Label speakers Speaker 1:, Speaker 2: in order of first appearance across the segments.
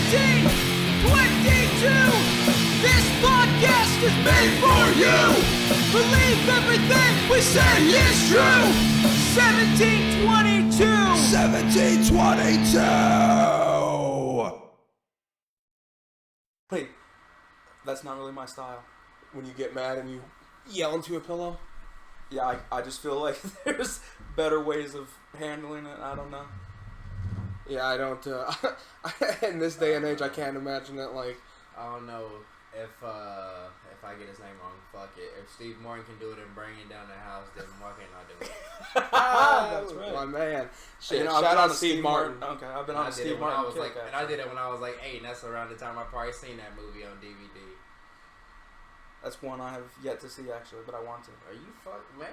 Speaker 1: This podcast is made for you. Believe everything we say is true. 1722.
Speaker 2: 1722.
Speaker 3: Wait, that's not really my style.
Speaker 2: When you get mad and you yell into a pillow?
Speaker 3: Yeah, I just feel like there's better ways of handling it. I don't know.
Speaker 2: Yeah, I don't. In this day and age, I can't imagine it. Like,
Speaker 4: I don't know if I get his name wrong. Fuck it. If Steve Martin can do it and bring it down the house, then why can't I do it?
Speaker 3: That's right.
Speaker 2: My man. Shit,
Speaker 3: You know,
Speaker 2: shout
Speaker 3: I've been
Speaker 2: out
Speaker 3: on
Speaker 2: Steve Martin.
Speaker 3: Okay, I've been
Speaker 4: And
Speaker 3: on
Speaker 4: I
Speaker 3: a
Speaker 4: did
Speaker 3: Steve
Speaker 4: it when I
Speaker 3: Martin
Speaker 4: was
Speaker 3: kick,
Speaker 4: like, and I did it when I was like 8, and that's around the time I probably seen that movie on DVD.
Speaker 3: That's one I have yet to see actually, but I want to.
Speaker 4: Are you man?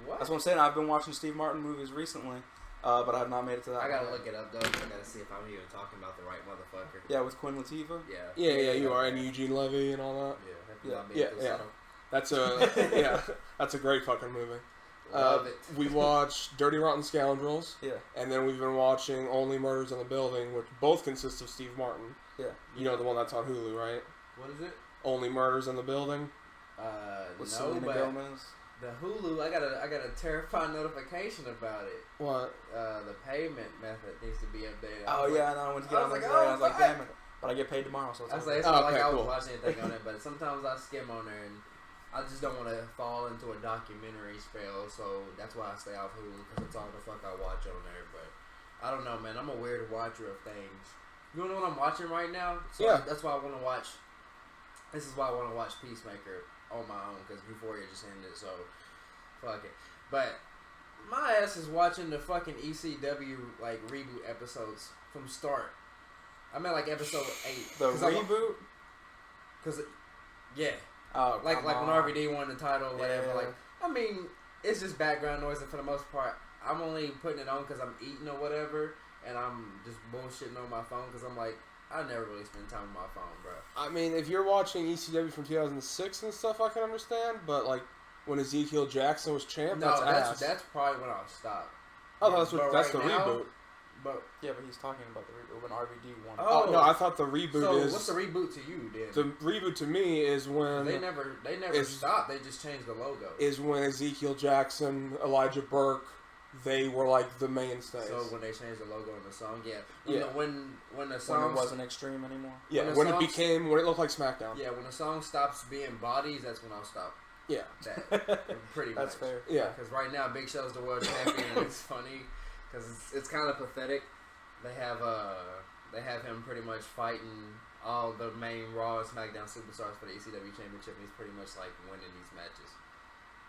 Speaker 4: What?
Speaker 3: That's what I'm saying. I've been watching Steve Martin movies recently, but I have not made it to that.
Speaker 4: I gotta
Speaker 3: one.
Speaker 4: look it up though. I gotta see if I'm even talking about the right motherfucker.
Speaker 3: Yeah, with Queen Latifah.
Speaker 4: Yeah.
Speaker 2: Yeah, you are, and Eugene Levy and all that.
Speaker 3: Yeah.
Speaker 2: That's that's a great fucking movie.
Speaker 4: Love it.
Speaker 2: We watched Dirty Rotten Scoundrels.
Speaker 3: Yeah.
Speaker 2: And then we've been watching Only Murders in the Building, which both consist of Steve Martin.
Speaker 3: Yeah.
Speaker 2: You know the one that's on Hulu, right?
Speaker 4: What is it?
Speaker 2: Only Murders in the Building.
Speaker 3: With
Speaker 4: No,
Speaker 3: Selena
Speaker 4: but
Speaker 3: Gomez.
Speaker 4: the Hulu, I got a terrifying notification about it.
Speaker 2: What?
Speaker 4: The payment method needs to be updated.
Speaker 3: Oh yeah, I know. I went to get
Speaker 4: I
Speaker 3: on
Speaker 4: was
Speaker 3: the
Speaker 4: like,
Speaker 3: day.
Speaker 4: oh,
Speaker 3: I was like,
Speaker 4: fuck.
Speaker 3: damn it. But I get paid tomorrow, so it's
Speaker 4: I was
Speaker 3: all
Speaker 4: like,
Speaker 3: good.
Speaker 4: it's not like
Speaker 2: okay,
Speaker 4: I was
Speaker 2: cool.
Speaker 4: watching anything on it, but sometimes I skim on there and I just don't want to fall into a documentary spell, so that's why I stay off Hulu, because it's all the fuck I watch on there. But I don't know, man. I'm a weird watcher of things. You know what I'm watching right now? So
Speaker 2: Yeah.
Speaker 4: That's why I want to watch. This is why I want to watch Peacemaker on my own, because Euphoria just ended, so fuck it. But my ass is watching the fucking ECW like reboot episodes from start. I'm at like episode 8.
Speaker 3: The reboot?
Speaker 4: Cause yeah,
Speaker 3: Oh,
Speaker 4: like
Speaker 3: come
Speaker 4: when
Speaker 3: on.
Speaker 4: RVD won the title, or whatever.
Speaker 3: Yeah.
Speaker 4: Like, I mean, it's just background noise, and for the most part, I'm only putting it on because I'm eating or whatever, and I'm just bullshitting on my phone because I'm like, I never really spend time on my phone, bro.
Speaker 2: I mean, if you're watching ECW from 2006 and stuff, I can understand. But like when Ezekiel Jackson was champ,
Speaker 4: No,
Speaker 2: that's
Speaker 4: that's probably when I'll stop.
Speaker 2: Oh,
Speaker 4: But
Speaker 2: that's
Speaker 4: right
Speaker 2: the
Speaker 4: now,
Speaker 2: reboot.
Speaker 4: But
Speaker 3: Yeah, but he's talking about the reboot when RVD won.
Speaker 2: Oh no, I thought the reboot
Speaker 4: so
Speaker 2: is
Speaker 4: what's the reboot to you then?
Speaker 2: the reboot to me is when
Speaker 4: They never stopped. They just changed the logo.
Speaker 2: is when Ezekiel Jackson, Elijah Burke, they were like the mainstays.
Speaker 4: So when they changed the logo in the song, yeah.
Speaker 2: Yeah.
Speaker 4: When the
Speaker 3: When
Speaker 4: song
Speaker 3: it wasn't Extreme anymore.
Speaker 2: yeah,
Speaker 4: when the
Speaker 2: when it
Speaker 4: songs-
Speaker 2: when it looked like SmackDown.
Speaker 4: Yeah, when the song stops being bodies, that's when I'll stop.
Speaker 2: Yeah.
Speaker 4: That pretty much.
Speaker 3: That's fair.
Speaker 2: Yeah.
Speaker 4: Because right now, Big Show's the world champion, and it's funny because it's kind of pathetic. They have him pretty much fighting all the main Raw and SmackDown superstars for the ECW Championship, and he's pretty much like winning these matches.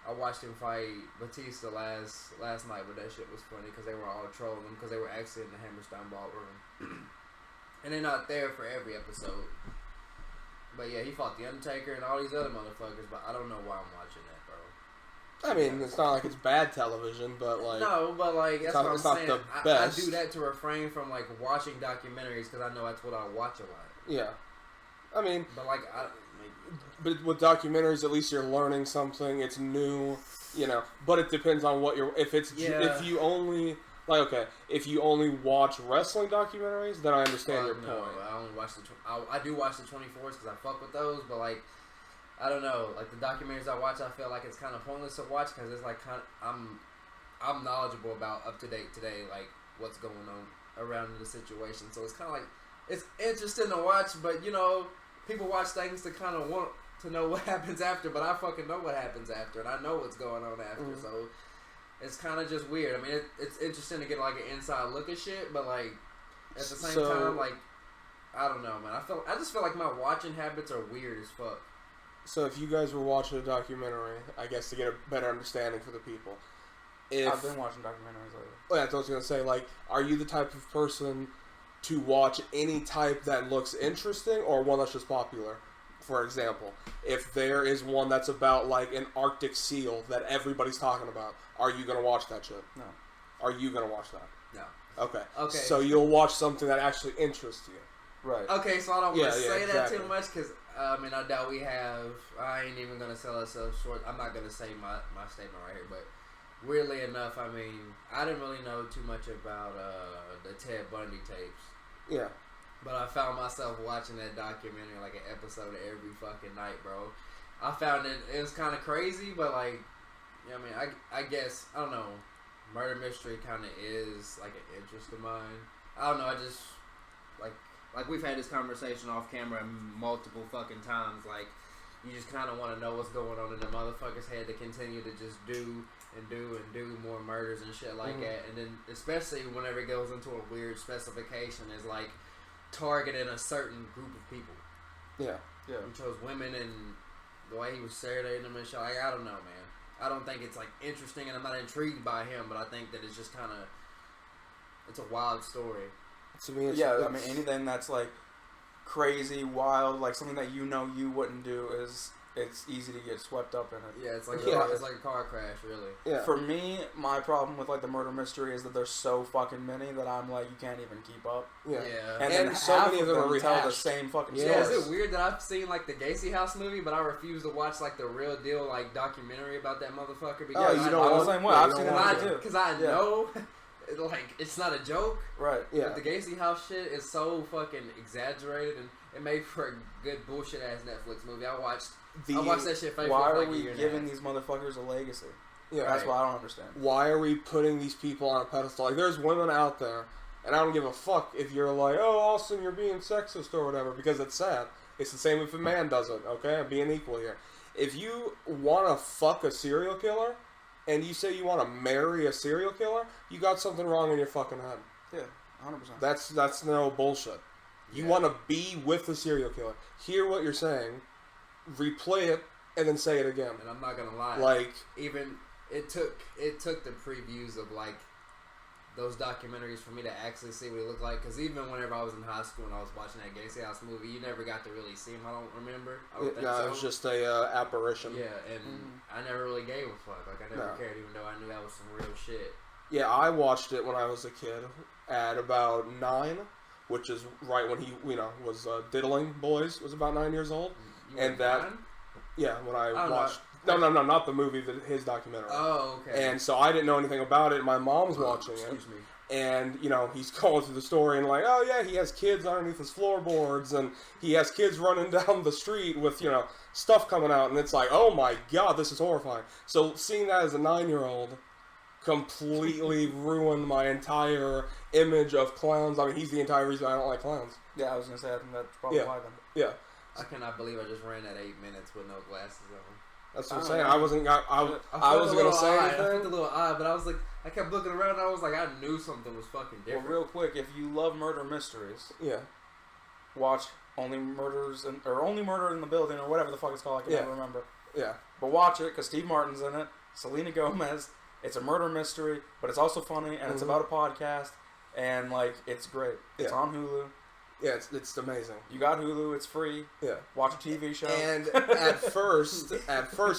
Speaker 4: I watched him fight Batista last night, but that shit was funny because they were all trolling him because they were actually in the Hammerstein Ballroom, and they're not there for every episode. But yeah, he fought The Undertaker and all these other motherfuckers, but I don't know why I'm watching that, bro.
Speaker 2: I mean, it's not like it's bad television, but like
Speaker 4: No, but like that's
Speaker 2: not-
Speaker 4: what I'm
Speaker 2: it's not
Speaker 4: saying.
Speaker 2: the
Speaker 4: I
Speaker 2: best.
Speaker 4: do that to refrain from like watching documentaries because I know that's what I watch a lot.
Speaker 2: yeah. I mean,
Speaker 4: But like,
Speaker 2: but with documentaries, at least you're learning something. It's new, you know. But it depends on what you're. If you only like, okay, if you only watch wrestling documentaries, then I understand your
Speaker 4: no,
Speaker 2: point.
Speaker 4: I only watch I do watch the 24s because I fuck with those. But like, I don't know. Like the documentaries I watch, I feel like it's kind of pointless to watch because it's like I'm knowledgeable about up to date today, like what's going on around the situation. So it's kind of like it's interesting to watch, but you know. People watch things to kind of want to know what happens after, but I fucking know what happens after, and I know what's going on after, so it's kind of just weird. I mean, it's interesting to get like an inside look at shit, but like at the same time, like I don't know, man. I just feel like my watching habits are weird as fuck.
Speaker 2: So if you guys were watching a documentary, I guess to get a better understanding for the people.
Speaker 3: I've been watching documentaries lately.
Speaker 2: Oh, yeah, that's what I was gonna say. Like, are you the type of person to watch any type that looks interesting or one that's just popular? For example, if there is one that's about like an Arctic seal that everybody's talking about, are you gonna watch that shit?
Speaker 3: No.
Speaker 2: Are you gonna watch that?
Speaker 4: No.
Speaker 2: Okay.
Speaker 4: Okay.
Speaker 2: So you'll watch something that actually interests you.
Speaker 3: Right.
Speaker 4: Okay, so I don't want to say
Speaker 2: exactly.
Speaker 4: that too much because I doubt we have. I ain't even gonna sell ourselves short. I'm not gonna say my statement right here, but weirdly enough, I mean, I didn't really know too much about the Ted Bundy tapes.
Speaker 2: Yeah.
Speaker 4: But I found myself watching that documentary like an episode every fucking night, bro. I found it was kind of crazy, but like, you know what I mean? I guess, I don't know, murder mystery kind of is like an interest of mine. I don't know, I just, like we've had this conversation off camera multiple fucking times, like, you just kind of want to know what's going on in the motherfucker's head to continue to just do more murders and shit like that. And then, especially whenever it goes into a weird specification, is like targeting a certain group of people.
Speaker 2: Yeah.
Speaker 3: Yeah.
Speaker 4: He chose women and the way he was serenading them and shit. Like, I don't know, man. I don't think it's like interesting, and I'm not intrigued by him, but I think that it's just kind of, it's a wild story.
Speaker 2: To me, it's,
Speaker 3: I mean, anything that's like crazy, wild, like something that you know you wouldn't do, it's easy to get swept up in it.
Speaker 4: Yeah, it's like it's like a car crash, really.
Speaker 2: Yeah.
Speaker 3: For me, my problem with like the murder mystery is that there's so fucking many that I'm like, you can't even keep up.
Speaker 2: Yeah.
Speaker 3: And
Speaker 2: And
Speaker 3: then
Speaker 2: so
Speaker 3: half
Speaker 2: many
Speaker 3: of
Speaker 2: of them
Speaker 3: them
Speaker 2: are
Speaker 3: tell the
Speaker 2: rehashed.
Speaker 3: same fucking
Speaker 4: Yeah,
Speaker 3: stories.
Speaker 4: is it weird that I've seen like the Gacy House movie, but I refuse to watch like the real deal like documentary about that motherfucker because
Speaker 2: you
Speaker 3: I'm
Speaker 2: don't
Speaker 3: the same way. I've seen it too.
Speaker 4: because I know like it's not a joke.
Speaker 3: Right.
Speaker 2: Yeah.
Speaker 4: But the Gacy House shit is so fucking exaggerated, and it made for a good bullshit ass Netflix movie. I watched that shit.
Speaker 3: Why
Speaker 4: for
Speaker 3: are
Speaker 4: like a
Speaker 3: we
Speaker 4: year and a
Speaker 3: giving
Speaker 4: half.
Speaker 3: these motherfuckers a legacy?
Speaker 2: Yeah.
Speaker 3: That's what I don't understand.
Speaker 2: Why are we putting these people on a pedestal? Like, there's women out there, and I don't give a fuck if you're like, oh, Austin, you're being sexist or whatever, because it's sad. It's the same if a man does it, okay? I'm being equal here. If you want to fuck a serial killer, and you say you want to marry a serial killer, you got something wrong in your fucking head.
Speaker 3: Yeah, 100%.
Speaker 2: That's no bullshit. You want to be with the serial killer. Hear what you're saying, replay it, and then say it again.
Speaker 4: And I'm not gonna lie,
Speaker 2: Like,
Speaker 4: even it took the previews of like those documentaries for me to actually see what it looked like. Because even whenever I was in high school and I was watching that Gacy House movie, you never got to really see him. I don't remember. I don't think so.
Speaker 2: it was just a apparition.
Speaker 4: Yeah, and I never really gave a fuck. Like I never cared, even though I knew that was some real shit.
Speaker 2: Yeah, I watched it when I was a kid at about 9, which is right when he, was diddling boys. Was about 9 years old,
Speaker 4: You were 9?
Speaker 2: yeah, when I
Speaker 4: Oh,
Speaker 2: watched. No, not the movie, his documentary.
Speaker 4: Oh, okay.
Speaker 2: And so I didn't know anything about it. My mom's watching it.
Speaker 4: Excuse me.
Speaker 2: And, he's going through the story and like, oh yeah, he has kids underneath his floorboards and he has kids running down the street with, stuff coming out. And it's like, oh my God, this is horrifying. So seeing that as a 9-year-old completely ruined my entire image of clowns. I mean, he's the entire reason I don't like clowns.
Speaker 3: Yeah, I was going to say, I think that's probably why then.
Speaker 2: Yeah.
Speaker 4: I cannot believe I just ran that 8 minutes with no glasses on.
Speaker 2: That's what I'm saying. I wasn't going to say
Speaker 4: I
Speaker 2: anything.
Speaker 4: felt a little odd, but I was like, I kept looking around and I was like, I knew something was fucking different.
Speaker 3: Well, real quick, if you love murder mysteries,
Speaker 2: Yeah.
Speaker 3: watch Only Murder in the Building or whatever the fuck it's called. I can never remember.
Speaker 2: Yeah.
Speaker 3: But watch it because Steve Martin's in it. Selena Gomez. It's a murder mystery, but it's also funny and it's about a podcast and like it's great. It's on Hulu.
Speaker 2: Yeah, it's amazing.
Speaker 3: You got Hulu. It's free.
Speaker 2: Yeah.
Speaker 3: Watch a TV show.
Speaker 2: And at first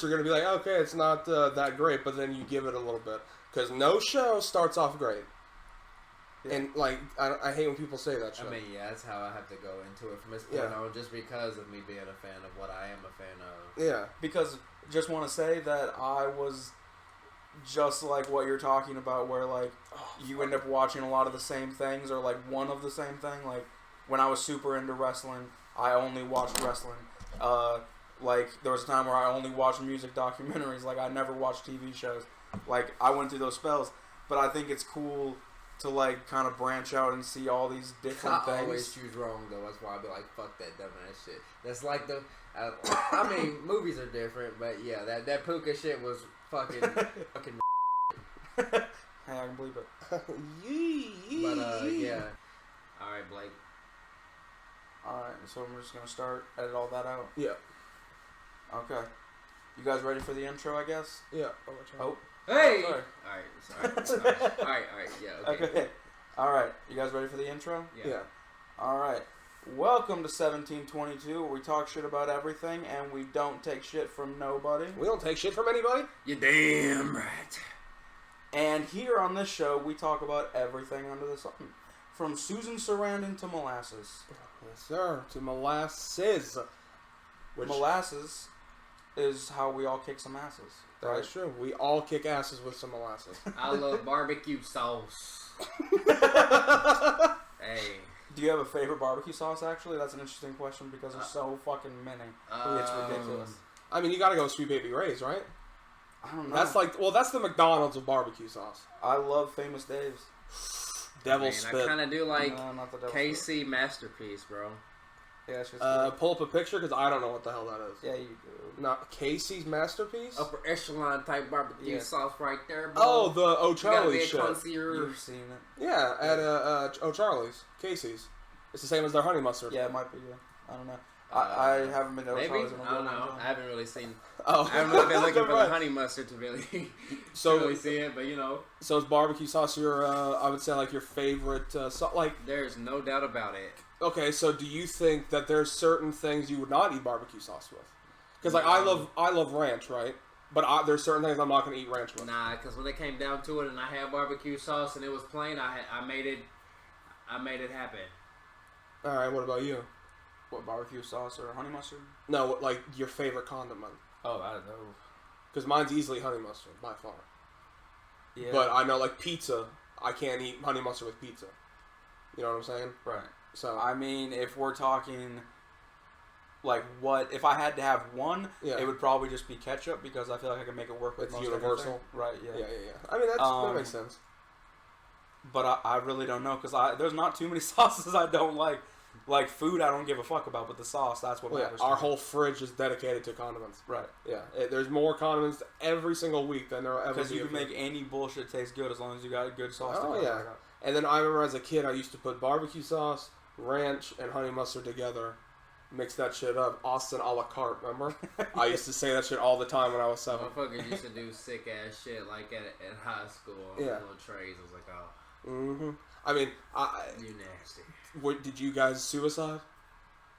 Speaker 2: you're gonna be like, okay, it's not that great, but then you give it a little bit because no show starts off great. Yeah. And like, I hate when people say that shit.
Speaker 4: I mean, yeah, that's how I have to go into it from this point on, just because of me being a fan of what I am a fan of.
Speaker 2: Yeah.
Speaker 3: Because just want to say that I was just like what you're talking about, where like you end up watching a lot of the same things or like one of the same thing. Like when I was super into wrestling, I only watched wrestling. Like there was a time where I only watched music documentaries. Like I never watched TV shows. Like I went through those spells, but I think it's cool to like kind of branch out and see all these different things.
Speaker 4: I always choose wrong though. That's why I be like, fuck that dumbass shit. That's like I mean, movies are different, but yeah, that Puka shit was fucking
Speaker 3: Hey, I can believe it.
Speaker 4: But yeah. All right, Blake.
Speaker 3: Alright, so we're just gonna start, edit all that out.
Speaker 2: Yeah.
Speaker 3: Okay. You guys ready for the intro, I guess?
Speaker 2: Yeah.
Speaker 3: Oh.
Speaker 4: Hey!
Speaker 3: Sorry.
Speaker 4: Sorry. Alright, yeah, okay.
Speaker 3: Alright, you guys ready for the intro?
Speaker 2: Yeah.
Speaker 3: Alright. Welcome to 1722, where we talk shit about everything and we don't take shit from nobody.
Speaker 2: We don't take shit from anybody.
Speaker 4: You're damn right.
Speaker 3: And here on this show, we talk about everything under the sun. From Susan Sarandon to molasses.
Speaker 2: Yes, sir. To molasses.
Speaker 3: Molasses is how we all kick some asses. Right?
Speaker 2: That's true. We all kick asses with some molasses.
Speaker 4: I love barbecue sauce. Hey.
Speaker 3: Do you have a favorite barbecue sauce? Actually, that's an interesting question because there's so fucking many. It's ridiculous.
Speaker 2: I mean, you gotta go Sweet Baby Ray's, right?
Speaker 3: I don't know.
Speaker 2: That's like, well, that's the McDonald's of barbecue sauce.
Speaker 3: I love Famous Dave's.
Speaker 2: Devil Spit.
Speaker 4: I kind of do like
Speaker 3: No, not the Devil
Speaker 4: KC Masterpiece, bro.
Speaker 3: Yeah, it's just
Speaker 2: Pull up a picture because I don't know what the hell that is.
Speaker 3: yeah, you do.
Speaker 2: Not Casey's Masterpiece?
Speaker 4: Upper echelon type barbecue
Speaker 3: Yeah.
Speaker 4: sauce right there, bro.
Speaker 2: Oh, the
Speaker 4: You gotta be
Speaker 2: O'Charlie's
Speaker 4: a
Speaker 2: shit.
Speaker 4: connoisseur.
Speaker 3: You've seen it.
Speaker 2: Yeah, at O'Charlie's. Casey's. It's the same as their honey mustard.
Speaker 3: Yeah, it might be. Yeah, I don't know. I haven't been to
Speaker 4: Maybe?
Speaker 3: O'Charlie's in a
Speaker 4: I don't
Speaker 3: long
Speaker 4: know.
Speaker 3: time.
Speaker 4: I haven't really seen...
Speaker 2: Oh.
Speaker 4: I haven't really been looking for the
Speaker 2: Right.
Speaker 4: honey mustard to really,
Speaker 2: So-
Speaker 4: to really see it, but you know.
Speaker 2: So is barbecue sauce your, I would say, like, your favorite, like,
Speaker 4: There's no doubt about it.
Speaker 2: okay, so do you think that there's certain things you would not eat barbecue sauce with? Because, like, I love ranch, right? But there's certain things I'm not going to eat ranch with.
Speaker 4: Nah, because when it came down to it and I had barbecue sauce and it was plain, I made it happen.
Speaker 2: Alright, what about you?
Speaker 3: What, barbecue sauce or honey mustard?
Speaker 2: No, like, your favorite condiment.
Speaker 3: Oh, I don't know.
Speaker 2: Because mine's easily honey mustard, by far.
Speaker 3: Yeah.
Speaker 2: But I know, like, pizza, I can't eat honey mustard with pizza. You know what I'm saying?
Speaker 3: right.
Speaker 2: So,
Speaker 3: I mean, if we're talking, like, what if I had to have one,
Speaker 2: Yeah.
Speaker 3: it would probably just be ketchup because I feel like I can make it work with
Speaker 2: It's
Speaker 3: most
Speaker 2: universal.
Speaker 3: everything. Right. Yeah.
Speaker 2: yeah. I mean, that makes sense.
Speaker 3: But I really don't know because there's not too many sauces I don't like. Like food, I don't give a fuck about, but the sauce, that's what
Speaker 2: Well,
Speaker 3: matters.
Speaker 2: yeah, our
Speaker 3: to me.
Speaker 2: whole fridge is dedicated to condiments.
Speaker 3: Right.
Speaker 2: Yeah, there's more condiments every single week than there will ever be.
Speaker 3: Because you can make any bullshit taste good as long as you got a good sauce.
Speaker 2: Oh,
Speaker 3: to go
Speaker 2: yeah.
Speaker 3: with it.
Speaker 2: And then I remember as a kid, I used to put barbecue sauce, ranch, and honey mustard together, mix that shit up. Austin a la carte, remember? I used to say that shit all the time when I was 7.
Speaker 4: Motherfuckers used to do sick ass shit like at high school on
Speaker 2: Yeah.
Speaker 4: little trays. I was like, oh,
Speaker 2: Mm-hmm. I mean,
Speaker 4: you nasty.
Speaker 2: did you guys suicide?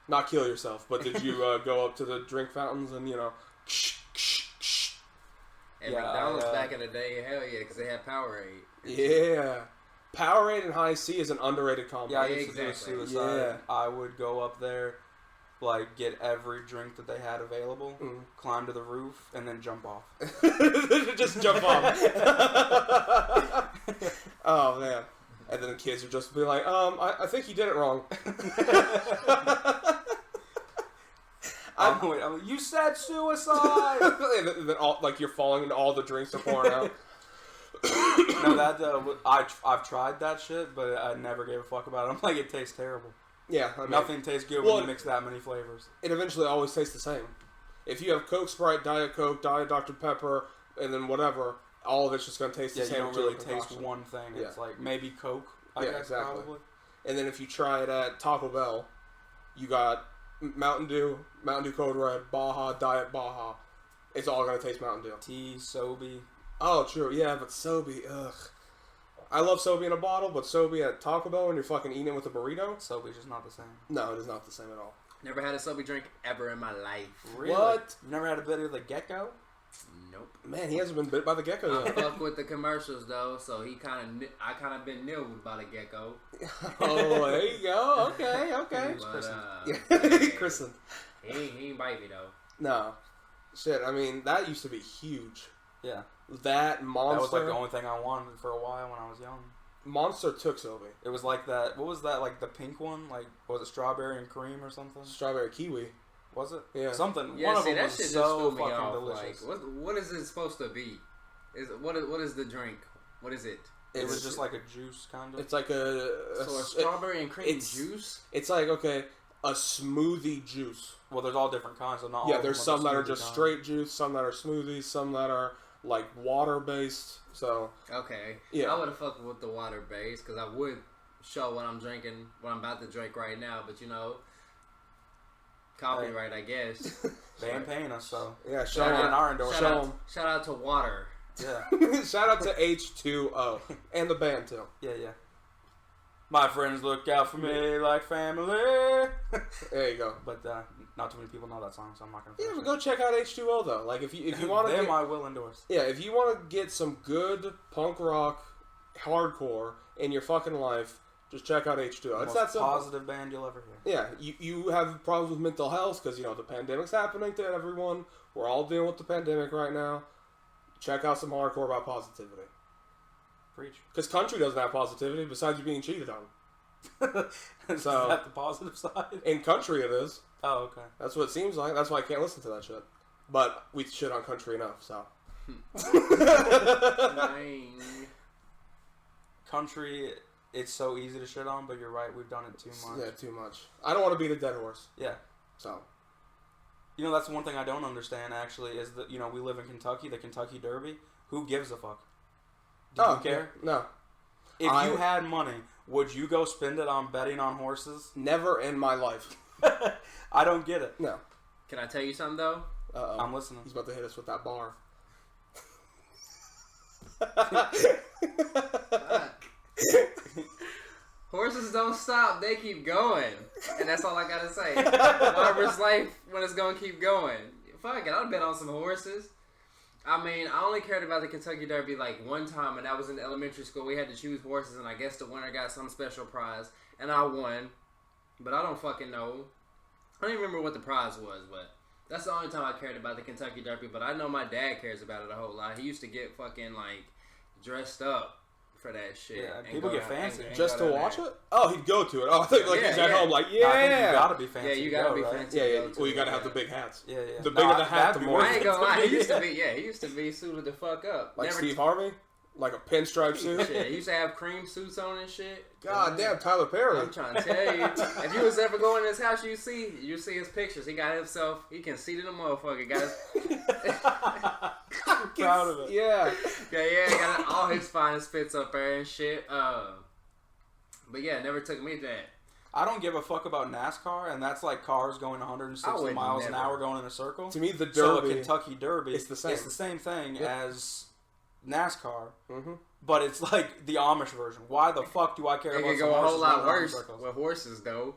Speaker 2: Not kill yourself, but did you go up to the drink fountains and,
Speaker 4: At
Speaker 3: Yeah,
Speaker 4: McDonald's back in the day, hell yeah, because they had Powerade.
Speaker 2: Yeah. Powerade and High C is an underrated combo.
Speaker 3: Yeah, I used to do
Speaker 4: Exactly.
Speaker 3: suicide.
Speaker 2: Yeah.
Speaker 3: I would go up there, like, get every drink that they had available, climb to the roof, and then jump off.
Speaker 2: Just jump off. Oh, man. And then the kids would just be like, I think you did it wrong.
Speaker 3: I'm like, you said suicide!
Speaker 2: And then like, you're falling into all the drinks are pouring out.
Speaker 3: No, that I've tried that shit, but I never gave a fuck about it. I'm like, it tastes terrible.
Speaker 2: Yeah. I mean,
Speaker 3: Nothing tastes good when you mix that many flavors.
Speaker 2: It eventually always tastes the same. If you have Coke, Sprite, Diet Coke, Diet Dr. Pepper, and then whatever, all of it's just going to taste the
Speaker 3: Yeah,
Speaker 2: same.
Speaker 3: you don't
Speaker 2: with
Speaker 3: really
Speaker 2: different
Speaker 3: taste
Speaker 2: concoction.
Speaker 3: one thing.
Speaker 2: Yeah.
Speaker 3: It's like maybe Coke, I
Speaker 2: Yeah,
Speaker 3: guess,
Speaker 2: exactly.
Speaker 3: probably.
Speaker 2: And then if you try it at Taco Bell, you got Mountain Dew Code Red, Baja, Diet Baja. It's all going to taste Mountain Dew.
Speaker 3: Tea, Sobe.
Speaker 2: Oh, true. Yeah, but Sobe, ugh. I love Sobe in a bottle, but Sobe at Taco Bell when you're fucking eating it with a burrito?
Speaker 3: Sobe's just not the same.
Speaker 2: No, it is not the same at all.
Speaker 4: Never had a sober drink ever in my life.
Speaker 3: Really?
Speaker 2: What?
Speaker 3: You've never had a bit of the gecko?
Speaker 4: Nope.
Speaker 2: Man, he hasn't been bit by the gecko
Speaker 4: I
Speaker 2: yet.
Speaker 4: fuck with the commercials though, so I kind of been nilled by the gecko.
Speaker 2: Oh, there you go. Okay.
Speaker 4: But,
Speaker 2: Yeah.
Speaker 4: yeah,
Speaker 2: Kristen.
Speaker 4: he ain't bite me though.
Speaker 2: No. Shit, I mean, that used to be huge.
Speaker 3: Yeah.
Speaker 2: That Monster.
Speaker 3: That was like the only thing I wanted for a while when I was young.
Speaker 2: Monster took Sobe.
Speaker 3: It was like that. What was that? Like the pink one? Like was it strawberry and cream or something?
Speaker 2: Strawberry kiwi.
Speaker 3: Was it?
Speaker 2: Yeah.
Speaker 3: Something.
Speaker 4: Yeah,
Speaker 3: one of
Speaker 4: see,
Speaker 3: them
Speaker 4: that
Speaker 3: was
Speaker 4: shit just
Speaker 3: so
Speaker 4: threw me
Speaker 3: fucking
Speaker 4: off.
Speaker 3: delicious.
Speaker 4: Like, what is it supposed to be? What is the drink? What is it?
Speaker 3: It was just like a juice kind of.
Speaker 2: It's like a
Speaker 4: So a strawberry and cream juice?
Speaker 2: It's like, okay, a smoothie juice.
Speaker 3: Well, there's all different kinds, so not all
Speaker 2: Yeah,
Speaker 3: of
Speaker 2: there's
Speaker 3: them
Speaker 2: some that are
Speaker 3: smoothie
Speaker 2: just
Speaker 3: kind.
Speaker 2: straight juice, some that are smoothies, some that are like water based. So
Speaker 4: Okay.
Speaker 2: Yeah.
Speaker 4: I would have fucked with the water base because I would show what I'm drinking, what I'm about to drink right now. But you know, copyright, I guess.
Speaker 3: They ain't paying us, so
Speaker 2: yeah,
Speaker 3: shout out in our endorsement.
Speaker 4: Shout out to water.
Speaker 3: Yeah,
Speaker 2: Shout out to H2O and the band too.
Speaker 3: yeah. My friends look out for me like family.
Speaker 2: There you go.
Speaker 3: But not too many people know that song, so I'm not gonna.
Speaker 2: Yeah,
Speaker 3: finish
Speaker 2: but go check out H2O though. Like if you want to,
Speaker 3: them I will endorse.
Speaker 2: yeah, if you want to get some good punk rock, hardcore in your fucking life, just check out H2O. It's
Speaker 3: Most
Speaker 2: that simple.
Speaker 3: positive band you'll ever hear.
Speaker 2: Yeah, you have problems with mental health because, you know, the pandemic's happening to everyone. We're all dealing with the pandemic right now. Check out some hardcore about positivity.
Speaker 3: Preach.
Speaker 2: Because country doesn't have positivity besides you being cheated on.
Speaker 3: Is
Speaker 2: So-
Speaker 3: that the positive side?
Speaker 2: In country, it is.
Speaker 3: Oh, okay.
Speaker 2: That's what it seems like. That's why I can't listen to that shit. But we shit on country enough, so.
Speaker 4: Dang.
Speaker 3: Country, it's so easy to shit on, but you're right, we've done it too much.
Speaker 2: Yeah, too much. I don't want to beat a dead horse.
Speaker 3: Yeah.
Speaker 2: So.
Speaker 3: You know, that's one thing I don't understand, actually, is that, you know, we live in Kentucky, the Kentucky Derby. Who gives a fuck? Do you care?
Speaker 2: No.
Speaker 3: If you had money, would you go spend it on betting on horses?
Speaker 2: Never in my life.
Speaker 3: I don't get it.
Speaker 2: No.
Speaker 4: Can I tell you something though?
Speaker 2: Uh-oh.
Speaker 3: I'm listening.
Speaker 2: He's about to hit us with that bar.
Speaker 4: Horses don't stop; they keep going, and that's all I gotta say. Barbara's life when it's gonna keep going. Fuck it, I'll bet on some horses. I mean, I only cared about the Kentucky Derby like one time, and that was in elementary school. We had to choose horses, and I guess the winner got some special prize, and I won. But I don't fucking know. I don't even remember what the prize was, but that's the only time I cared about the Kentucky Derby. But I know my dad cares about it a whole lot. He used to get fucking like dressed up for that shit.
Speaker 3: Yeah,
Speaker 4: and
Speaker 3: people
Speaker 4: go
Speaker 3: get
Speaker 4: down-
Speaker 3: fancy.
Speaker 4: and
Speaker 2: Just
Speaker 4: go
Speaker 2: to
Speaker 4: down
Speaker 2: watch
Speaker 4: there.
Speaker 2: it? Oh, he'd go to it. Oh, I think like
Speaker 4: Yeah,
Speaker 2: he's at
Speaker 4: yeah.
Speaker 2: home like,
Speaker 3: No, I think
Speaker 2: yeah.
Speaker 3: you gotta be fancy.
Speaker 4: Yeah, you
Speaker 3: to
Speaker 4: gotta
Speaker 3: go,
Speaker 4: be
Speaker 3: right?
Speaker 4: fancy.
Speaker 2: Yeah,
Speaker 4: to
Speaker 2: yeah.
Speaker 4: go to
Speaker 2: Well, you
Speaker 4: it,
Speaker 2: gotta have
Speaker 4: yeah.
Speaker 2: the big hats.
Speaker 3: Yeah, yeah.
Speaker 2: The bigger the hat,
Speaker 3: that'd
Speaker 2: the
Speaker 3: be
Speaker 2: more.
Speaker 3: worth
Speaker 4: I ain't
Speaker 3: it.
Speaker 4: gonna lie. He used to be, he used to be suited the fuck up.
Speaker 2: Like
Speaker 4: Never
Speaker 2: Steve Harvey? Like a pinstripe suit?
Speaker 4: Shit, he used to have cream suits on and shit.
Speaker 2: God damn, Tyler Perry.
Speaker 4: I'm trying to tell you, if you was ever going to his house, you see his pictures. He got himself, he conceited a motherfucker. Got his,
Speaker 3: I'm proud of it.
Speaker 2: Yeah.
Speaker 4: got all his finest fits up there and shit. But yeah, never took me to that.
Speaker 3: I don't give a fuck about NASCAR, and that's like cars going 160
Speaker 4: I would
Speaker 3: miles an
Speaker 4: never.
Speaker 3: hour going in a circle.
Speaker 2: To me, the Derby.
Speaker 3: So a Kentucky Derby,
Speaker 2: it's the same.
Speaker 3: It's the same thing
Speaker 2: Yep.
Speaker 3: as NASCAR,
Speaker 2: Mm-hmm.
Speaker 3: but it's like the Amish version. Why the fuck do I care
Speaker 4: It
Speaker 3: about
Speaker 4: could
Speaker 3: some
Speaker 4: go a
Speaker 3: horses
Speaker 4: whole lot
Speaker 3: running around in
Speaker 4: worse
Speaker 3: circles?
Speaker 4: with horses, though.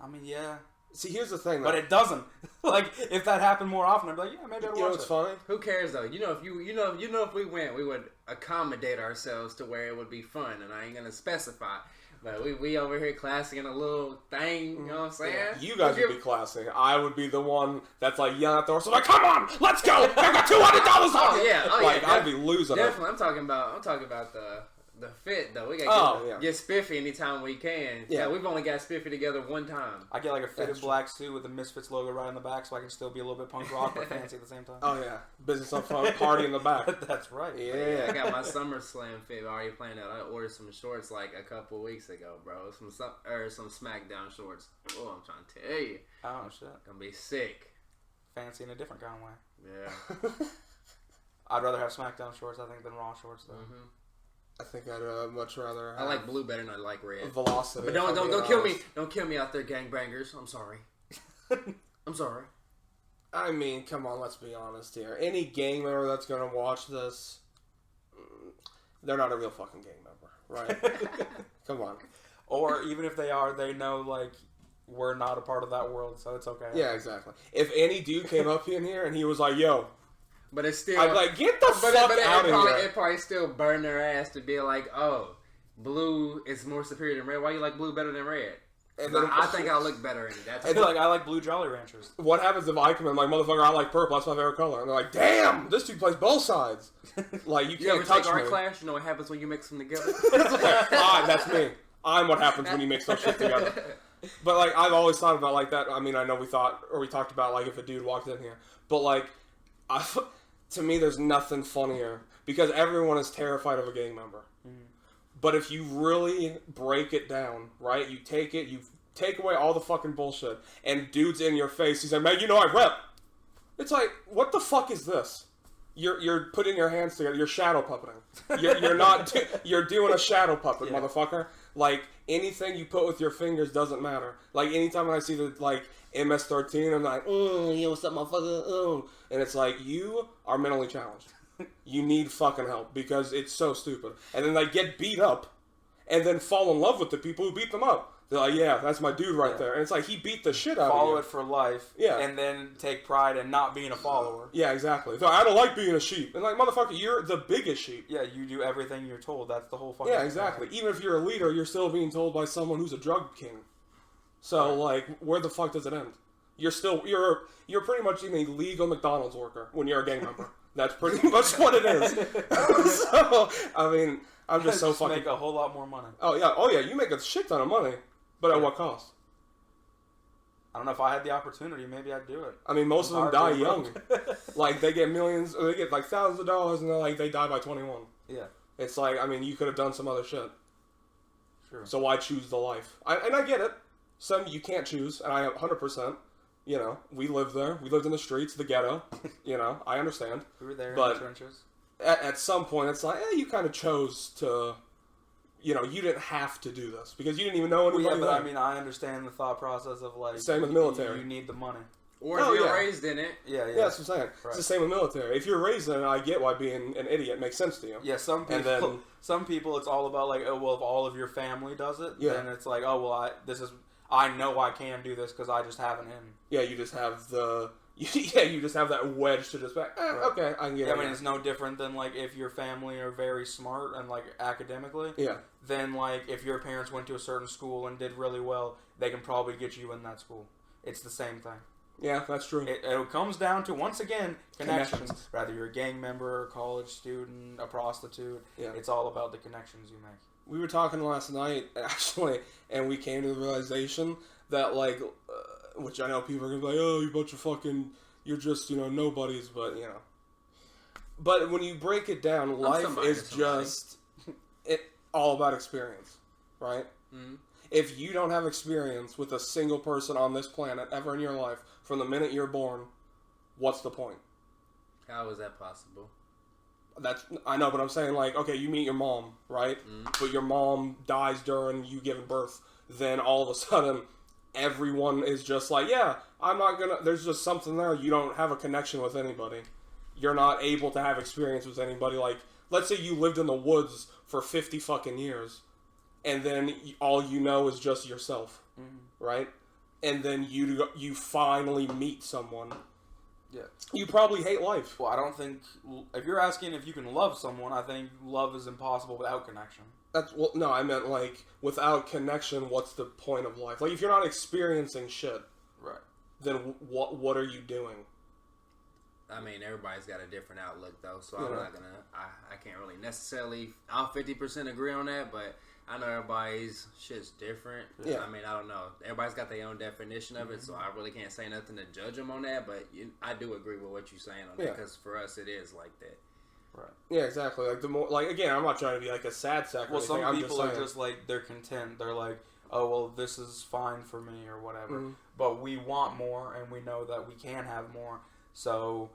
Speaker 3: I mean, yeah,
Speaker 2: See, here's the thing, though.
Speaker 3: but it doesn't. Like, if that happened more often, I'd be like, yeah, maybe I'd
Speaker 2: You know
Speaker 3: watch
Speaker 2: what's
Speaker 3: it.
Speaker 2: funny?
Speaker 4: Who cares though? You know, if we went, we would accommodate ourselves to where it would be fun, and I ain't gonna specify. But we over here classing in a little thing, you know what I'm saying?
Speaker 2: You guys would be classy. I would be the one that's like yelling at the horse, like, come on, let's go! I got $200 on
Speaker 4: Oh
Speaker 2: it!
Speaker 4: yeah,
Speaker 2: Like, I'd be losing it.
Speaker 4: definitely. I'm talking about the fit though. We
Speaker 2: Oh,
Speaker 4: gotta
Speaker 2: yeah.
Speaker 4: get spiffy anytime we can.
Speaker 2: Yeah.
Speaker 4: Yeah, we've only got spiffy together one time.
Speaker 3: I get like a fitted
Speaker 2: That's true.
Speaker 3: black suit with the Misfits logo right on the back, so I can still be a little bit punk rock but fancy at the same time.
Speaker 2: Oh, yeah. Business on fun, party in the back.
Speaker 3: That's right.
Speaker 4: I
Speaker 2: Yeah.
Speaker 4: got my SummerSlam fit already planned out. I ordered some shorts like a couple weeks ago, bro. Some SmackDown shorts. Oh, I'm trying to tell you,
Speaker 3: Oh shit,
Speaker 4: gonna be sick.
Speaker 3: fancy in a different kind of way.
Speaker 4: Yeah.
Speaker 3: I'd rather have SmackDown shorts, I think, than Raw shorts though.
Speaker 4: hmm
Speaker 2: I think I'd much rather
Speaker 4: I like blue better than I like red.
Speaker 2: velocity.
Speaker 4: But
Speaker 2: if I'm
Speaker 4: don't
Speaker 2: being
Speaker 4: kill me.
Speaker 2: honest.
Speaker 4: Don't kill me out there, gangbangers. I'm sorry. I'm sorry.
Speaker 2: I mean, come on, let's be honest here. Any gang member that's going to watch this, they're not a real fucking gang member, right? Come on.
Speaker 3: Or even if they are, they know like we're not a part of that world, so it's okay.
Speaker 2: Yeah, exactly. If any dude came up in here and he was like, yo,
Speaker 4: But it's still.
Speaker 2: I'd be like, get the
Speaker 4: but
Speaker 2: fuck
Speaker 4: it
Speaker 2: out of
Speaker 4: probably,
Speaker 2: here.
Speaker 4: it probably still burn their ass to be like, oh, blue is more superior than red. Why you like blue better than red?
Speaker 2: And then
Speaker 4: I think I look better in it. That's
Speaker 3: I feel like I like blue Jolly Ranchers.
Speaker 2: what happens if I come in like, motherfucker, I like purple, that's my favorite color. And they're like, damn, this dude plays both sides. Like, you
Speaker 4: you ever
Speaker 2: can't touch
Speaker 4: take art
Speaker 2: me.
Speaker 4: class? You know what happens when you mix them together?
Speaker 2: That's me. I'm what happens when you mix that shit together. But, like, I've always thought about, like, that. I mean, I know we talked about, like, if a dude walked in here. But, like, to me, there's nothing funnier. Because everyone is terrified of a gang member. But if you really break it down, right? You take away all the fucking bullshit. And dude's in your face. He's like, man, you know I rep. It's like, what the fuck is this? You're putting your hands together. You're shadow puppeting. You're not. You're doing a shadow puppet,
Speaker 3: Yeah.
Speaker 2: motherfucker. Like anything you put with your fingers doesn't matter. Like anytime I see the like MS-13, I'm like, yo, what's up, motherfucker? And it's like you are mentally challenged. You need fucking help because it's so stupid. And then they get beat up, and then fall in love with the people who beat them up. They're like, yeah, that's my dude right there. And it's like, he beat the shit out of
Speaker 3: Follow
Speaker 2: you.
Speaker 3: it for life,
Speaker 2: Yeah.
Speaker 3: and then take pride in not being a follower.
Speaker 2: Yeah, exactly. They're like, I don't like being a sheep. And like, motherfucker, you're the biggest sheep.
Speaker 3: Yeah, you do everything you're told. That's the whole fucking
Speaker 2: Yeah,
Speaker 3: thing.
Speaker 2: exactly. Even if you're a leader, you're still being told by someone who's a drug king. So, like, where the fuck does it end? You're pretty much an illegal McDonald's worker when you're a gang member. That's pretty much what it is. So, I mean, I'm just so fucking...
Speaker 3: make a whole lot more money.
Speaker 2: Oh, yeah, you make a shit ton of money. But at what cost?
Speaker 3: I don't know, if I had the opportunity, maybe I'd do it.
Speaker 2: I mean, most of them die young. Like, they get millions, or they get, like, thousands of dollars, and they're like, they die by 21.
Speaker 3: Yeah.
Speaker 2: It's like, I mean, you could have done some other shit.
Speaker 3: Sure.
Speaker 2: So why choose the life? And I get it. Some you can't choose, and I 100%. You know, we lived there. We lived in the streets, the ghetto. You know, I understand.
Speaker 3: We were there in
Speaker 2: the
Speaker 3: trenches.
Speaker 2: At some point, it's like, you kind of chose to... You know, you didn't have to do this because you didn't even know anybody.
Speaker 3: Well, yeah, but I mean, I understand the thought process of like
Speaker 2: same with the military.
Speaker 3: You need the money,
Speaker 4: or if you're raised in it.
Speaker 3: Yeah,
Speaker 2: that's what I'm saying.
Speaker 3: Right.
Speaker 2: It's the same with military. If you're raised in it, I get why being an idiot makes sense to you.
Speaker 3: Yeah, some people, it's all about like, oh well, if all of your family does it, then it's like, oh well, I know I can do this because I just have an in. Yeah, you just have the. You just have that wedge to just be like, okay, I can get it. I mean, it's no different than, like, if your family are very smart and, like, academically.
Speaker 2: Yeah.
Speaker 3: Then, like, if your parents went to a certain school and did really well, they can probably get you in that school. It's the same thing.
Speaker 2: Yeah, that's true.
Speaker 3: It comes down to, once again, connections. Whether you're a gang member, a college student, a prostitute. Yeah. It's all about the connections you make.
Speaker 2: We were talking last night, actually, and we came to the realization that, like... which I know people are going to be like, oh, you bunch of fucking, you're just, you know, nobodies, but, you know. But when you break it down, life is just all about experience, right? Mm-hmm. If you don't have experience with a single person on this planet ever in your life, from the minute you're born, what's the point?
Speaker 4: How is that possible?
Speaker 2: I know, but I'm saying, like, okay, you meet your mom, right? Mm-hmm. But your mom dies during you giving birth. Then all of a sudden... everyone is just like, I'm not gonna... There's just something there. You don't have a connection with anybody. You're not able to have experience with anybody. Like, let's say you lived in the woods for 50 fucking years, and then all you know is just yourself, right? And then you finally meet someone. Yeah. You probably hate life.
Speaker 3: Well, I don't think... If you're asking if you can love someone, I think love is impossible without connection.
Speaker 2: No, I meant, like, without connection, what's the point of life? Like, if you're not experiencing shit,
Speaker 3: right?
Speaker 2: Then what are you doing?
Speaker 4: I mean, everybody's got a different outlook, though, so I'm not gonna... I can't really necessarily... I'll 50% agree on that, but I know everybody's shit's different. Yeah. I mean, I don't know. Everybody's got their own definition of it, so I really can't say nothing to judge them on that, but I do agree with what you're saying on that, because for us, it is like that.
Speaker 2: Right. Yeah, exactly. Like, the more, like, again, I'm not trying to be like a sad sack.
Speaker 3: Well, some people are just like, they're content. They're like, oh, well, this is fine for me or whatever. Mm-hmm. But we want more, and we know that we can have more. So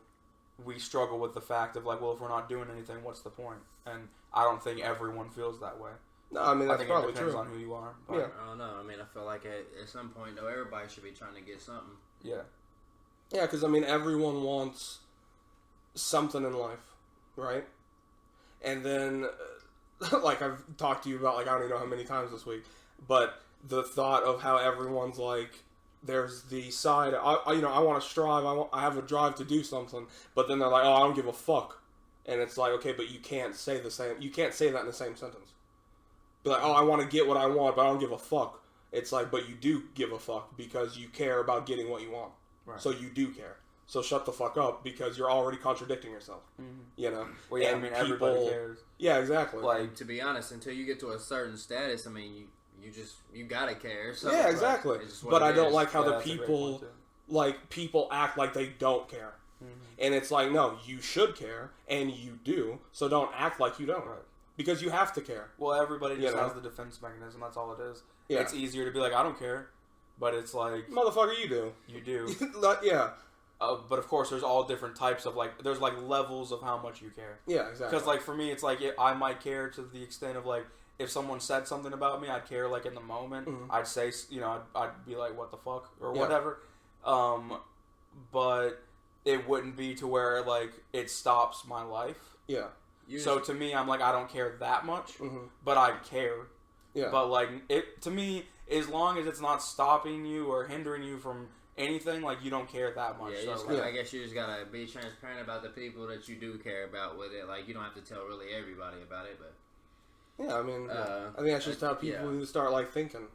Speaker 3: we struggle with the fact of like, well, if we're not doing anything, what's the point? And I don't think everyone feels that way.
Speaker 2: No, I mean, that's probably
Speaker 3: it depends on who you are.
Speaker 2: But. Yeah.
Speaker 4: I don't know. I mean, I feel like at some point, though, everybody should be trying to get something.
Speaker 3: Yeah.
Speaker 2: Yeah, because, I mean, everyone wants something in life, right? And then, like I've talked to you about, like, I don't even know how many times this week, but the thought of how everyone's like, there's the side, I want to strive, I have a drive to do something, but then they're like, oh, I don't give a fuck. And it's like, okay, but you can't say that in the same sentence. Be like, oh, I want to get what I want, but I don't give a fuck. It's like, but you do give a fuck because you care about getting what you want. Right. So you do care. So shut the fuck up because you're already contradicting yourself. Mm-hmm. You know?
Speaker 3: Well, yeah, and I mean, everybody cares.
Speaker 2: Yeah, exactly.
Speaker 4: Like, to be honest, until you get to a certain status, I mean, you gotta care. So,
Speaker 2: yeah, exactly. But I don't like how the people act like they don't care. Mm-hmm. And it's like, no, you should care, and you do, so don't act like you don't. Right. Because you have to care.
Speaker 3: Well, everybody just has the defense mechanism, that's all it is. Yeah. It's easier to be like, I don't care, but it's like...
Speaker 2: Motherfucker, you do.
Speaker 3: You do.
Speaker 2: Yeah.
Speaker 3: But of course, there's all different types of, like, there's, like, levels of how much you care.
Speaker 2: Yeah, exactly.
Speaker 3: Because, like, for me, it's like, I might care to the extent of, like, if someone said something about me, I'd care, like, in the moment. Mm-hmm. I'd say, I'd be like, what the fuck, or whatever. But it wouldn't be to where, like, it stops my life.
Speaker 2: Yeah.
Speaker 3: So, to me, I'm like, I don't care that much, but I care. Yeah. But, like, to me, as long as it's not stopping you or hindering you from... anything, like, you don't care that much.
Speaker 4: Yeah, I guess you just gotta be transparent about the people that you do care about with it. Like, you don't have to tell really everybody about it, but...
Speaker 2: Yeah, I mean, I think that's just how people need to start, like, thinking.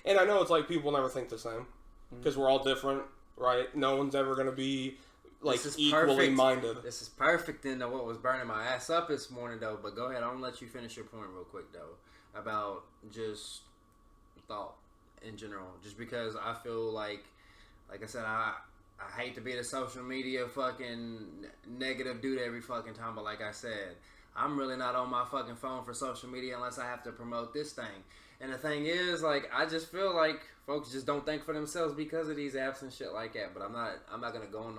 Speaker 2: And I know it's like people never think the same, because we're all different, right? No one's ever gonna be like
Speaker 4: This is
Speaker 2: equally
Speaker 4: perfect.
Speaker 2: minded.
Speaker 4: This is perfect into what was burning my ass up this morning, though. But go ahead, I'm gonna let you finish your point real quick, though, about just thought in general. Just because I feel like I said, I hate to be the social media fucking negative dude every fucking time, but like I said, I'm really not on my fucking phone for social media unless I have to promote this thing. And the thing is, like, I just feel like folks just don't think for themselves because of these apps and shit like that. But I'm not gonna go on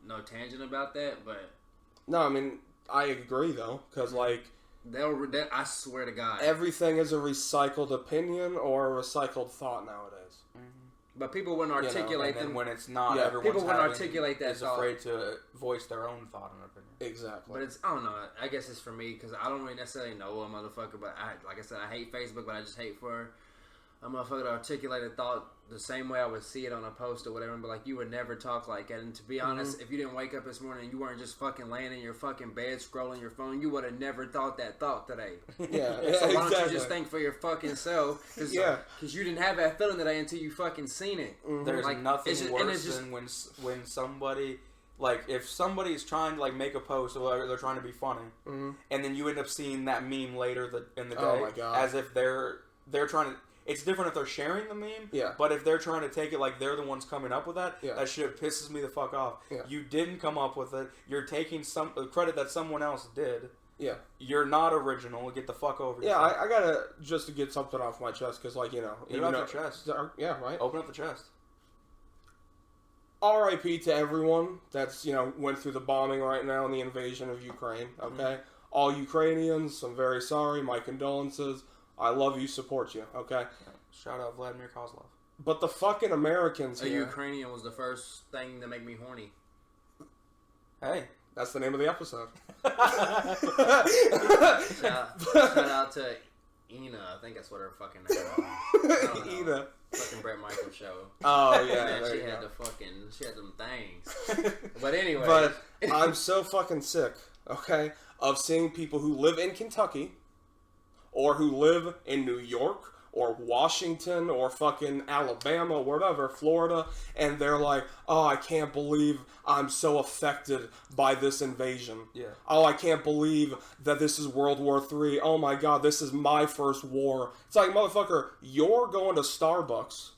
Speaker 4: no tangent about that. But
Speaker 2: No, I mean, I agree though, because like
Speaker 4: I swear to God,
Speaker 2: everything is a recycled opinion or a recycled thought nowadays.
Speaker 4: but people wouldn't articulate
Speaker 3: and
Speaker 4: them.
Speaker 3: when it's not,
Speaker 2: Yeah,
Speaker 3: everyone's
Speaker 4: people wouldn't articulate that
Speaker 3: is
Speaker 4: thought.
Speaker 3: afraid to voice their own thought and opinion.
Speaker 2: Exactly.
Speaker 4: But it's, I don't know. I guess it's for me because I don't really necessarily know a motherfucker. But like I said, I hate Facebook, but I just hate for a motherfucker to articulate a thought the same way I would see it on a post or whatever. But like, you would never talk like that. And to be honest, if you didn't wake up this morning and you weren't just fucking laying in your fucking bed scrolling your phone, you would have never thought that thought today.
Speaker 2: Yeah,
Speaker 4: So why don't
Speaker 2: exactly.
Speaker 4: you just think for your fucking self? Cause,
Speaker 2: Yeah.
Speaker 4: Because you didn't have that feeling today until you fucking seen it.
Speaker 3: There's
Speaker 4: Like,
Speaker 3: nothing
Speaker 4: it's just-
Speaker 3: worse
Speaker 4: and it's just-
Speaker 3: than when somebody, like, if somebody's trying to like make a post or they're trying to be funny, and then you end up seeing that meme later in the day,
Speaker 2: Oh my God.
Speaker 3: as if they're trying to. It's different if they're sharing the meme,
Speaker 2: Yeah.
Speaker 3: But if they're trying to take it like they're the ones coming up with that,
Speaker 2: Yeah.
Speaker 3: that shit pisses me the fuck off.
Speaker 2: Yeah.
Speaker 3: You didn't come up with it. You're taking some credit that someone else did.
Speaker 2: Yeah.
Speaker 3: You're not original. Get the fuck over
Speaker 2: Yeah,
Speaker 3: yourself.
Speaker 2: I gotta just to get something off my chest because, like,
Speaker 3: Get
Speaker 2: you
Speaker 3: it off
Speaker 2: know,
Speaker 3: your chest.
Speaker 2: Yeah, right.
Speaker 3: Open up the chest.
Speaker 2: R.I.P. to everyone that's went through the bombing right now and the invasion of Ukraine. Okay, all Ukrainians, I'm very sorry. My condolences. I love you, support you. Okay,
Speaker 3: Shout out Vladimir Kozlov.
Speaker 2: but the fucking Americans
Speaker 4: A
Speaker 2: here.
Speaker 4: Ukrainian was the first thing that made me horny.
Speaker 3: Hey.
Speaker 2: That's the name of the episode.
Speaker 4: Shout out to Ina. I think that's what her fucking name was. I don't know.
Speaker 2: Ina.
Speaker 4: Fucking Brett Michaels show.
Speaker 2: Oh yeah,
Speaker 4: Man,
Speaker 2: there
Speaker 4: she
Speaker 2: you
Speaker 4: had
Speaker 2: go.
Speaker 4: she had them things. But anyway.
Speaker 2: But I'm so fucking sick, okay, of seeing people who live in Kentucky or who live in New York or Washington or fucking Alabama or whatever, Florida, and they're like, oh, I can't believe I'm so affected by this invasion.
Speaker 3: Yeah.
Speaker 2: Oh, I can't believe that this is World War III. Oh my God, this is my first war. It's like, motherfucker, you're going to Starbucks.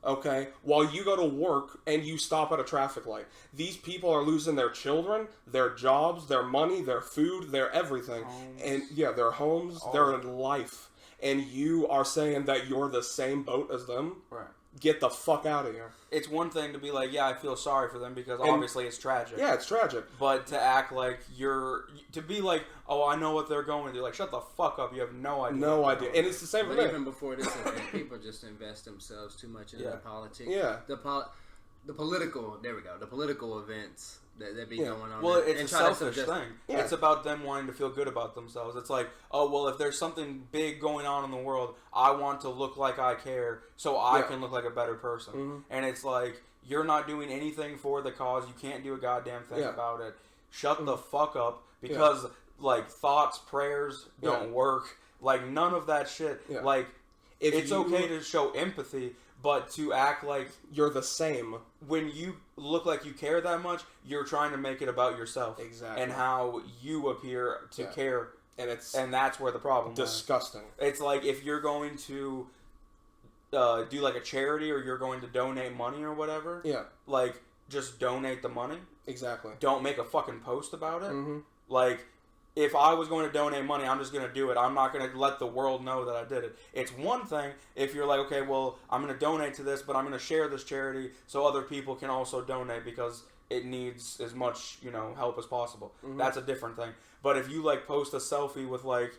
Speaker 2: Okay, while you go to work and you stop at a traffic light. These people are losing their children, their jobs, their money, their food, their everything.
Speaker 3: Homes.
Speaker 2: And yeah, their homes, their life. And you are saying that you're the same boat as them?
Speaker 3: Right.
Speaker 2: Get the fuck out of here.
Speaker 3: It's one thing to be like, yeah, I feel sorry for them because obviously it's tragic.
Speaker 2: Yeah, it's tragic.
Speaker 3: But to act like to be like, oh, I know what they're going through. Like, shut the fuck up. You have no idea.
Speaker 2: No idea. And it's the same for
Speaker 4: But
Speaker 2: me.
Speaker 4: even before this event, people just invest themselves too much into
Speaker 3: Yeah.
Speaker 4: the politics.
Speaker 2: Yeah.
Speaker 4: The political, there we go, the political events that be going on.
Speaker 3: Well,
Speaker 4: and
Speaker 3: it's a
Speaker 4: try to
Speaker 3: selfish
Speaker 4: suggest-
Speaker 3: thing.
Speaker 2: Yeah.
Speaker 3: It's about them wanting to feel good about themselves. It's like, oh, well, if there's something big going on in the world, I want to look like I care so I
Speaker 2: Yeah.
Speaker 3: can look like a better person. And it's like, you're not doing anything for the cause. You can't do a goddamn thing
Speaker 2: Yeah.
Speaker 3: about it. Shut the fuck up because, like, thoughts, prayers don't work. Like, none of that shit.
Speaker 2: Yeah.
Speaker 3: Like,
Speaker 2: If
Speaker 3: it's
Speaker 2: you-
Speaker 3: okay to show empathy, but to act like
Speaker 2: You're the same.
Speaker 3: when you look like you care that much, you're trying to make it about yourself.
Speaker 2: Exactly.
Speaker 3: And how you appear to care.
Speaker 2: And it's
Speaker 3: And that's where the problem lies.
Speaker 2: disgusting.
Speaker 3: It's like if you're going to do like a charity or you're going to donate money or whatever,
Speaker 2: Yeah,
Speaker 3: like just donate the money.
Speaker 2: exactly.
Speaker 3: Don't make a fucking post about it.
Speaker 2: Mm-hmm.
Speaker 3: Like, if I was going to donate money, I'm just going to do it. I'm not going to let the world know that I did it. It's one thing if you're like, okay, well, I'm going to donate to this, but I'm going to share this charity so other people can also donate because it needs as much, help as possible.
Speaker 2: Mm-hmm.
Speaker 3: That's a different thing. But if you, like, post a selfie with, like,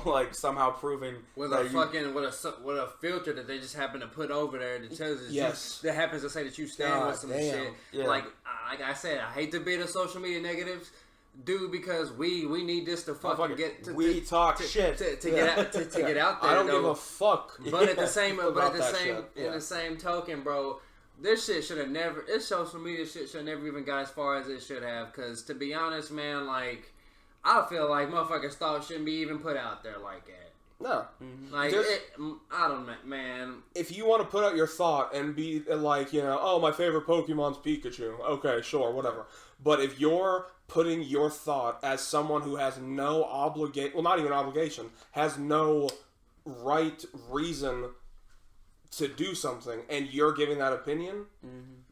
Speaker 3: like somehow proving
Speaker 4: with
Speaker 3: that
Speaker 4: a fucking with a filter that they just happen to put over there that tells us
Speaker 2: Yes.
Speaker 4: that happens to say that you stand
Speaker 2: God
Speaker 4: with some
Speaker 2: damn.
Speaker 4: shit.
Speaker 3: Yeah.
Speaker 4: Like I said, I hate to be the social media negatives, dude, because we need this to fucking get to
Speaker 3: we talk shit
Speaker 4: to get out to get out there.
Speaker 2: I don't
Speaker 4: though.
Speaker 2: give a fuck.
Speaker 4: But at the same,
Speaker 2: About that shit.
Speaker 4: in
Speaker 2: Yeah.
Speaker 4: the same token, bro, this shit should have never. This social media shit should have never even got as far as it should have. Because to be honest, man, like I feel like motherfuckers thought shouldn't be even put out there like that.
Speaker 2: No.
Speaker 4: Like,
Speaker 2: Just-
Speaker 4: I don't know, man.
Speaker 2: If you want to put out your thought and be like, oh, my favorite Pokemon's Pikachu. Okay, sure, whatever. But if you're putting your thought as someone who has no obligation, well, not even obligation, has no right reason to do something, and you're giving that opinion,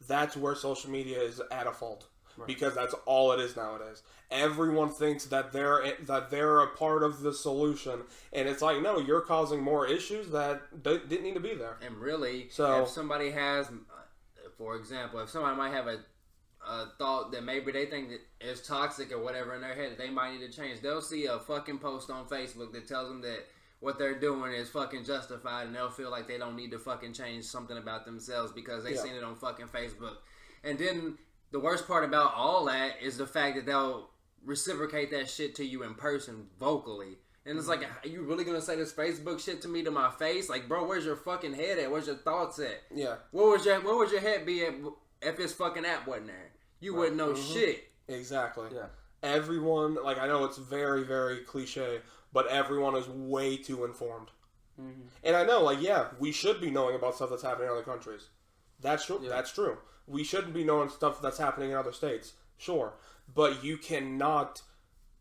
Speaker 2: that's where social media is at a fault. Right. Because that's all it is nowadays. Everyone thinks that they're a part of the solution, and it's like, no, you're causing more issues that didn't need to be there.
Speaker 4: And really, if somebody has, for example, if somebody might have a thought that maybe they think that is toxic or whatever in their head that they might need to change, they'll see a fucking post on Facebook that tells them that what they're doing is fucking justified, and they'll feel like they don't need to fucking change something about themselves because they seen it on fucking Facebook. And then the worst part about all that is the fact that they'll reciprocate that shit to you in person vocally. And it's like, are you really gonna say this Facebook shit to me to my face? Like, bro, where's your fucking head at? Where's your thoughts at?
Speaker 2: Yeah.
Speaker 4: Where would your head be at if this fucking app wasn't there? You wouldn't know shit.
Speaker 2: Exactly.
Speaker 3: Yeah.
Speaker 2: Everyone, like, I know it's very, very cliche, but everyone is way too informed. And I know, like, we should be knowing about stuff that's happening in other countries. That's true. Yeah. That's true. We shouldn't be knowing stuff that's happening in other states. Sure. But you cannot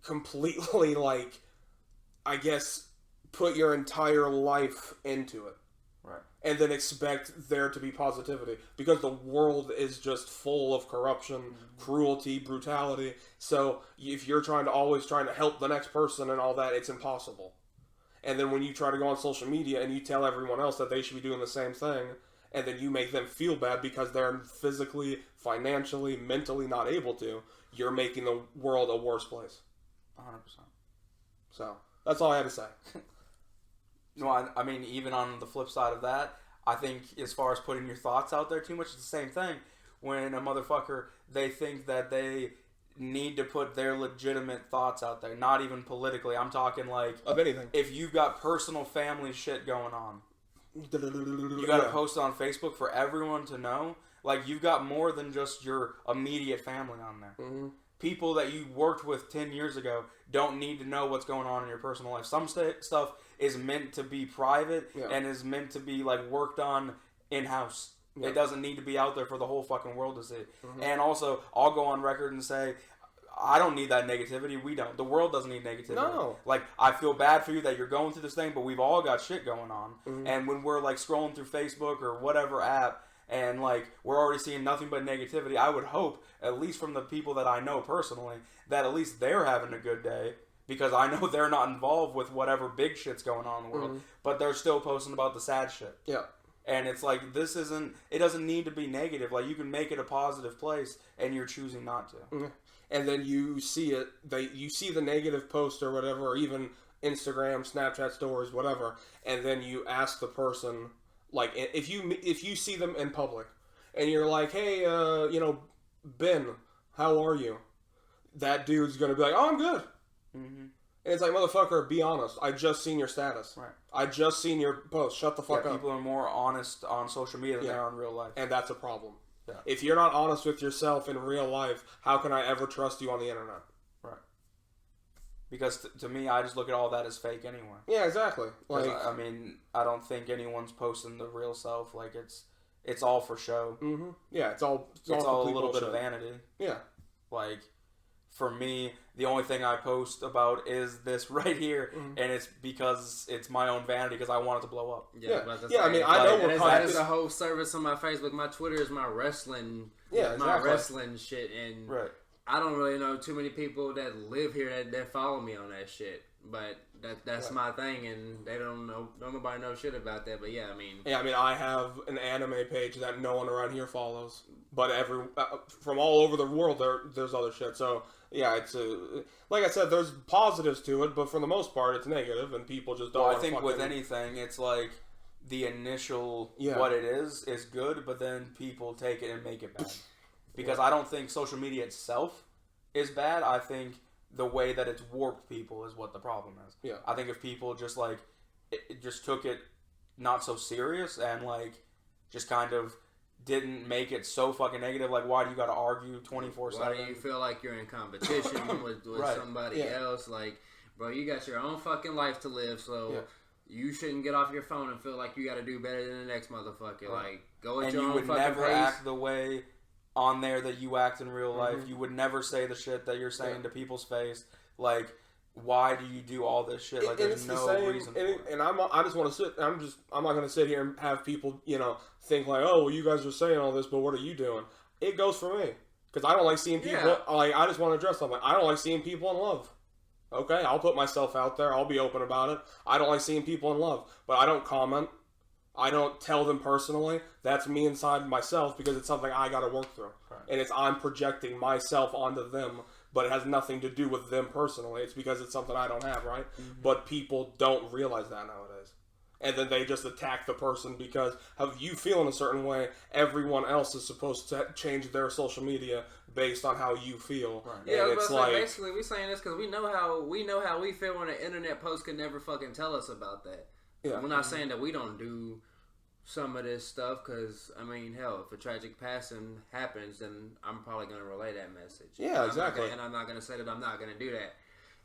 Speaker 2: completely, like, I guess, put your entire life into it.
Speaker 3: Right.
Speaker 2: And then expect there to be positivity. Because the world is just full of corruption, cruelty, brutality. So if you're always trying to help the next person and all that, it's impossible. And then when you try to go on social media and you tell everyone else that they should be doing the same thing, and then you make them feel bad because they're physically, financially, mentally not able to, you're making the world a worse place.
Speaker 3: 100%.
Speaker 2: So, that's all I had to say.
Speaker 3: No, I mean, even on the flip side of that, I think as far as putting your thoughts out there too much, it's the same thing. When a motherfucker, they think that they need to put their legitimate thoughts out there, not even politically. I'm talking like...
Speaker 2: Of anything.
Speaker 3: If you've got personal family shit going on, you got to post it on Facebook for everyone to know. Like, you've got more than just your immediate family on there. Mm-hmm. People that you worked with 10 years ago don't need to know what's going on in your personal life. Some stuff is meant to be private and is meant to be, like, worked on in-house. Yeah. It doesn't need to be out there for the whole fucking world to see. Mm-hmm. And also, I'll go on record and say, I don't need that negativity. We don't. The world doesn't need negativity.
Speaker 2: No.
Speaker 3: Like, I feel bad for you that you're going through this thing, but we've all got shit going on. Mm-hmm. And when we're, like, scrolling through Facebook or whatever app, and, like, we're already seeing nothing but negativity, I would hope, at least from the people that I know personally, that at least they're having a good day. Because I know they're not involved with whatever big shit's going on in the world. Mm-hmm. But they're still posting about the sad shit. Yeah. And it's like, it doesn't need to be negative. Like, you can make it a positive place, and you're choosing not to.
Speaker 2: Mm-hmm. And then you see it, you see the negative post or whatever, or even Instagram, Snapchat stories, whatever, and then you ask the person, like, if you see them in public, and you're like, hey, Ben, how are you? That dude's gonna be like, oh, I'm good. Mm-hmm. And it's like, motherfucker, be honest. I just seen your status. Right. I just seen your post. Shut the fuck up.
Speaker 3: People are more honest on social media than they are in real life.
Speaker 2: And that's a problem. Yeah. If you're not honest with yourself in real life, how can I ever trust you on the internet?
Speaker 3: Right. Because to me, I just look at all that as fake anyway.
Speaker 2: Yeah, exactly. Like,
Speaker 3: I mean, I don't think anyone's posting the real self. Like, it's all for show.
Speaker 2: Mm-hmm. Yeah, it's all
Speaker 3: a little bit of vanity.
Speaker 2: Yeah.
Speaker 3: Like, for me, the only thing I post about is this right here, and it's because it's my own vanity because I want it to blow up.
Speaker 2: I mean, I know
Speaker 4: that is a whole service on my Facebook. My Twitter is my wrestling, wrestling shit, and I don't really know too many people that live here that follow me on that shit. But that's my thing, and they don't nobody know shit about that. But I mean,
Speaker 2: I have an anime page that no one around here follows, but from all over the world there's other shit. So. Yeah, it's like I said, there's positives to it, but for the most part, it's negative, and people just don't.
Speaker 3: Well, I think with anything, it's like the initial what it is good, but then people take it and make it bad. Because I don't think social media itself is bad. I think the way that it's warped people is what the problem is. Yeah, I think if people just like just took it not so serious and like just kind of didn't make it so fucking negative. Like, why do you got to argue 24/7?
Speaker 4: Why do you feel like you're in competition with somebody else? Like, bro, you got your own fucking life to live. So you shouldn't get off your phone and feel like you got to do better than the next motherfucker. Like, go at
Speaker 3: And
Speaker 4: your
Speaker 3: you
Speaker 4: own
Speaker 3: would
Speaker 4: fucking
Speaker 3: never
Speaker 4: pace.
Speaker 3: act the way on there that you act in real life. You would never say the shit that you're saying to people's face. Like, why do you do all this shit? Like, there's no reason for it.
Speaker 2: And I just want to sit. I'm not going to sit here and have people, think like, oh, well, you guys are saying all this, but what are you doing? It goes for me because I don't like seeing people.
Speaker 4: Yeah.
Speaker 2: Like, I just want to address something. I don't like seeing people in love. Okay, I'll put myself out there. I'll be open about it. I don't like seeing people in love, but I don't comment. I don't tell them personally. That's me inside myself because it's something I got to work through, and I'm projecting myself onto them. But it has nothing to do with them personally. It's because it's something I don't have, right? Mm-hmm. But people don't realize that nowadays. And then they just attack the person because how you feel in a certain way, everyone else is supposed to change their social media based on how you feel. Right.
Speaker 4: Yeah,
Speaker 2: and
Speaker 4: it's like basically we saying this because we know how we feel when an internet post could never fucking tell us about that. Yeah. We're not saying that we don't do some of this stuff because, I mean, hell, if a tragic passing happens, then I'm probably going to relay that message.
Speaker 2: Yeah, exactly.
Speaker 4: And I'm not going to say that I'm not going to do that.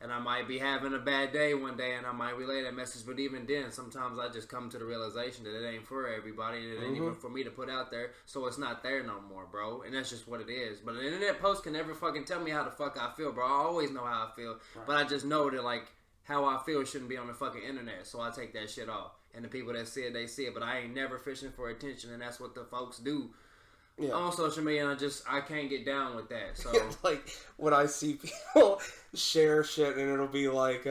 Speaker 4: And I might be having a bad day one day and I might relay that message, but even then, sometimes I just come to the realization that it ain't for everybody and it ain't even for me to put out there, so it's not there no more, bro. And that's just what it is. But an internet post can never fucking tell me how the fuck I feel, bro. I always know how I feel, but I just know that, like, how I feel shouldn't be on the fucking internet, so I take that shit off. And the people that see it, they see it. But I ain't never fishing for attention, and that's what the folks do on social media. And I can't get down with that. So
Speaker 2: like when I see people share shit, and it'll be like,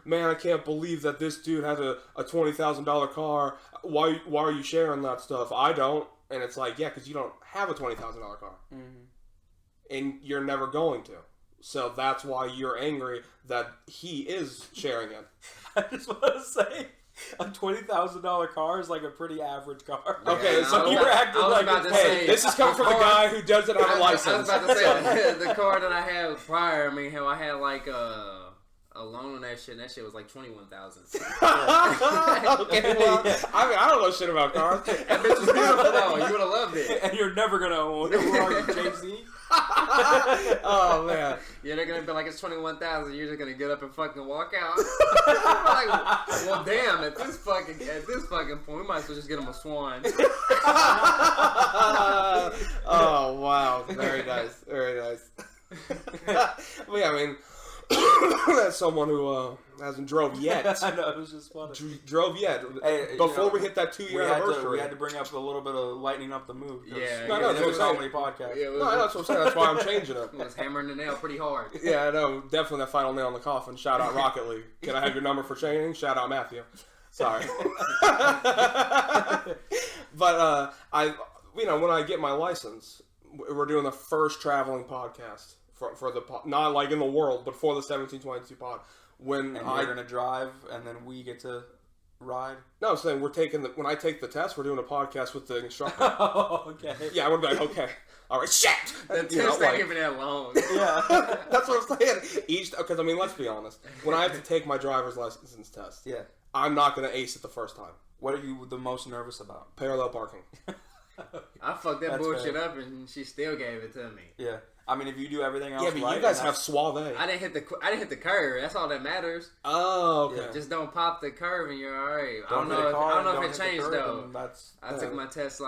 Speaker 2: "Man, I can't believe that this dude has a $20,000 car. Why are you sharing that stuff? I don't." And it's like, yeah, because you don't have a $20,000 car, and you're never going to. So that's why you're angry that he is sharing it.
Speaker 3: I just want to say, a $20,000 car is like a pretty average car.
Speaker 2: Okay,
Speaker 3: yeah, so you're acting like,
Speaker 2: hey, this is coming from the guy who doesn't have a license.
Speaker 4: I was about to say, the car that I had prior, I mean, hell, I had like a loan on that shit, and that shit was like $21,000.
Speaker 2: Okay, well, I mean, I don't know shit about cars.
Speaker 4: That bitch was beautiful though. You would have loved it.
Speaker 3: And you're never gonna own it. Who are you, Jay-Z?
Speaker 2: Oh man,
Speaker 4: yeah, they're gonna be like, it's $21,000. You're just gonna get up and fucking walk out. Like, well, damn. At this fucking point, we might as well just get him a Swan.
Speaker 2: Oh wow, very nice, very nice. Well, yeah, I mean, that's someone who hasn't drove yet.
Speaker 3: I know, it was just funny.
Speaker 2: Drove yet. Hey, before we hit that 2-year anniversary.
Speaker 3: We had to bring up a little bit of lightening up the mood.
Speaker 4: Yeah.
Speaker 2: No, that's what I'm saying.
Speaker 3: Comedy podcast.
Speaker 2: Yeah, that's what I'm saying. That's why I'm changing it.
Speaker 4: It was hammering the nail pretty hard.
Speaker 2: Yeah, I know. Definitely that final nail in the coffin. Shout out Rocket League. Can I have your number for chaining? Shout out Matthew. Sorry. But when I get my license, we're doing the first traveling podcast for the pod, not like in the world, but for the 1722 pod. When
Speaker 3: you're gonna drive, and then we get to ride.
Speaker 2: No, I'm saying when I take the test, we're doing a podcast with the instructor.
Speaker 3: Oh, okay.
Speaker 2: Yeah, we're like, okay, all right, shit.
Speaker 4: The test ain't even that long.
Speaker 2: Yeah, that's what I'm saying. Because I mean, let's be honest. When I have to take my driver's license test, I'm not gonna ace it the first time.
Speaker 3: What are you the most nervous about?
Speaker 2: Parallel parking.
Speaker 4: I fucked that bullshit up, and she still gave it to me.
Speaker 3: Yeah. I mean, if you do everything else
Speaker 2: right... Yeah, but you guys have suave.
Speaker 4: I didn't hit the curve. That's all that matters.
Speaker 2: Oh, okay.
Speaker 4: Yeah. Just don't pop the curve and you're alright. I don't know if it changed, though. I took my test,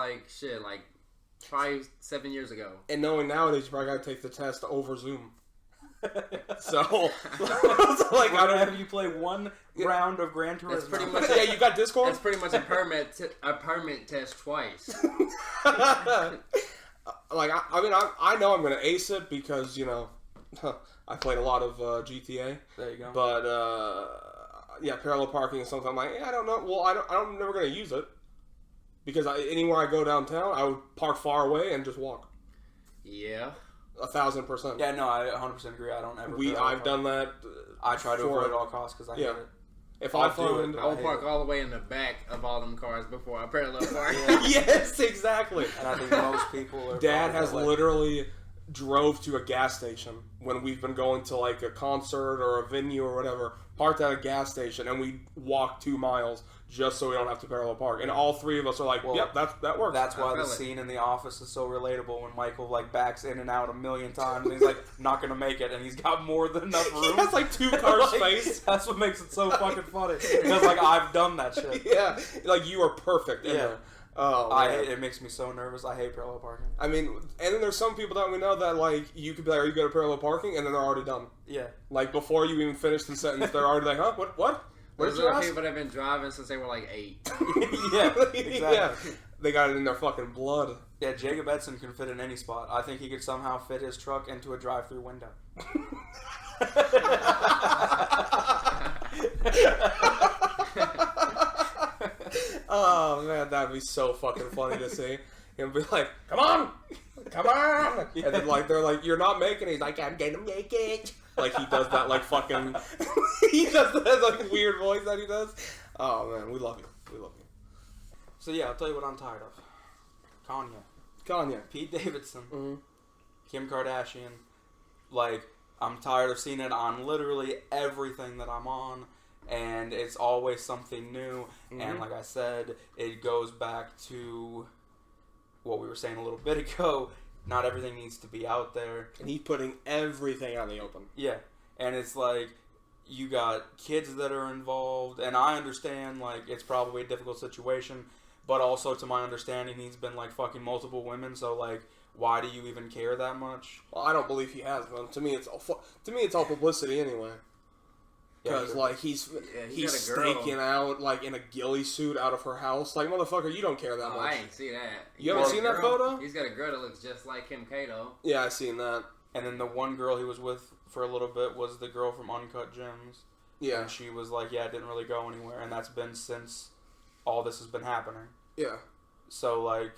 Speaker 4: probably 7 years ago.
Speaker 2: And knowing nowadays, you probably got to take the test over Zoom. So,
Speaker 3: I don't have you play one round of Gran Turismo.
Speaker 4: That's pretty much
Speaker 2: you got Discord?
Speaker 4: That's pretty much a permit test twice.
Speaker 2: I know I'm going to ace it because, I played a lot of GTA.
Speaker 3: There you go.
Speaker 2: But, parallel parking is something I'm like, I don't know. Well, I'm never going to use it. Because anywhere I go downtown, I would park far away and just walk.
Speaker 4: Yeah.
Speaker 2: 1,000%.
Speaker 3: Yeah, no, I 100% agree. I don't ever.
Speaker 2: I've done that.
Speaker 3: I try to avoid at all costs because I hate it.
Speaker 2: If I find,
Speaker 4: I will park all the way in the back of all them cars before I parallel park.
Speaker 2: Yes, exactly.
Speaker 3: And I think most people are.
Speaker 2: Dad has literally drove to a gas station when we've been going to like a concert or a venue or whatever, parked at a gas station, and we walked 2 miles just so we don't have to parallel park. And all 3 of us are like, yep, that works.
Speaker 3: That's why the scene in The Office is so relatable when Michael like backs in and out 1,000,000 times and he's like not gonna make it, and he's got more than enough room.
Speaker 2: He has like 2 car
Speaker 3: Like,
Speaker 2: space.
Speaker 3: That's what makes it so fucking funny. Because like I've done that shit.
Speaker 2: Yeah, like you are perfect in there. Oh, man.
Speaker 3: It makes me so nervous. I hate parallel parking.
Speaker 2: I mean, and then there's some people that we know that, like, you could be like, are you good at parallel parking? And then they're already done.
Speaker 3: Yeah.
Speaker 2: Like, before you even finish the sentence, they're already like, huh? What? What
Speaker 5: Those
Speaker 2: did you
Speaker 5: are
Speaker 2: ask?
Speaker 5: people that have been driving since they were like 8.
Speaker 3: Yeah, exactly.
Speaker 2: Yeah. They got it in their fucking blood.
Speaker 3: Yeah, Jacob Edson can fit in any spot. I think he could somehow fit his truck into a drive-through window.
Speaker 2: Oh, man, that'd be so fucking funny to see. He'll be like, come on! Come on! And then, like, they're like, you're not making it. He's like, I'm gonna make it. Like, he does that, like, fucking... he does that, like, weird voice that he does. Oh, man, we love you. We love you.
Speaker 3: So, yeah, I'll tell you what I'm tired of.
Speaker 2: Kanye.
Speaker 3: Pete Davidson.
Speaker 2: Mm-hmm.
Speaker 3: Kim Kardashian. Like, I'm tired of seeing it on literally everything that I'm on. And it's always something new.
Speaker 2: Mm-hmm.
Speaker 3: And like I said, it goes back to what we were saying a little bit ago. Not everything needs to be out there.
Speaker 2: And he's putting everything out in the open.
Speaker 3: Yeah. And it's like, you got kids that are involved. And I understand, like, it's probably a difficult situation. But also, to my understanding, he's been, like, fucking multiple women. So, like, why do you even care that much?
Speaker 2: Well, I don't believe he has one. To me, it's all publicity anyway. Because,
Speaker 3: sure.
Speaker 2: like, he's
Speaker 5: got a girl.
Speaker 2: staking out, like, in a ghillie suit out of her house. Like, motherfucker, you don't care that
Speaker 5: Oh,
Speaker 2: much.
Speaker 5: I ain't see that.
Speaker 2: You haven't
Speaker 5: He's
Speaker 2: seen
Speaker 5: got a
Speaker 2: that
Speaker 5: girl-
Speaker 2: photo?
Speaker 5: He's got a girl that looks just like Kim Kato.
Speaker 2: Yeah, I seen that.
Speaker 3: And then the one girl he was with for a little bit was the girl from Uncut Gems.
Speaker 2: Yeah.
Speaker 3: And she was like, yeah, it didn't really go anywhere. And that's been since all this has been happening.
Speaker 2: Yeah.
Speaker 3: So, like,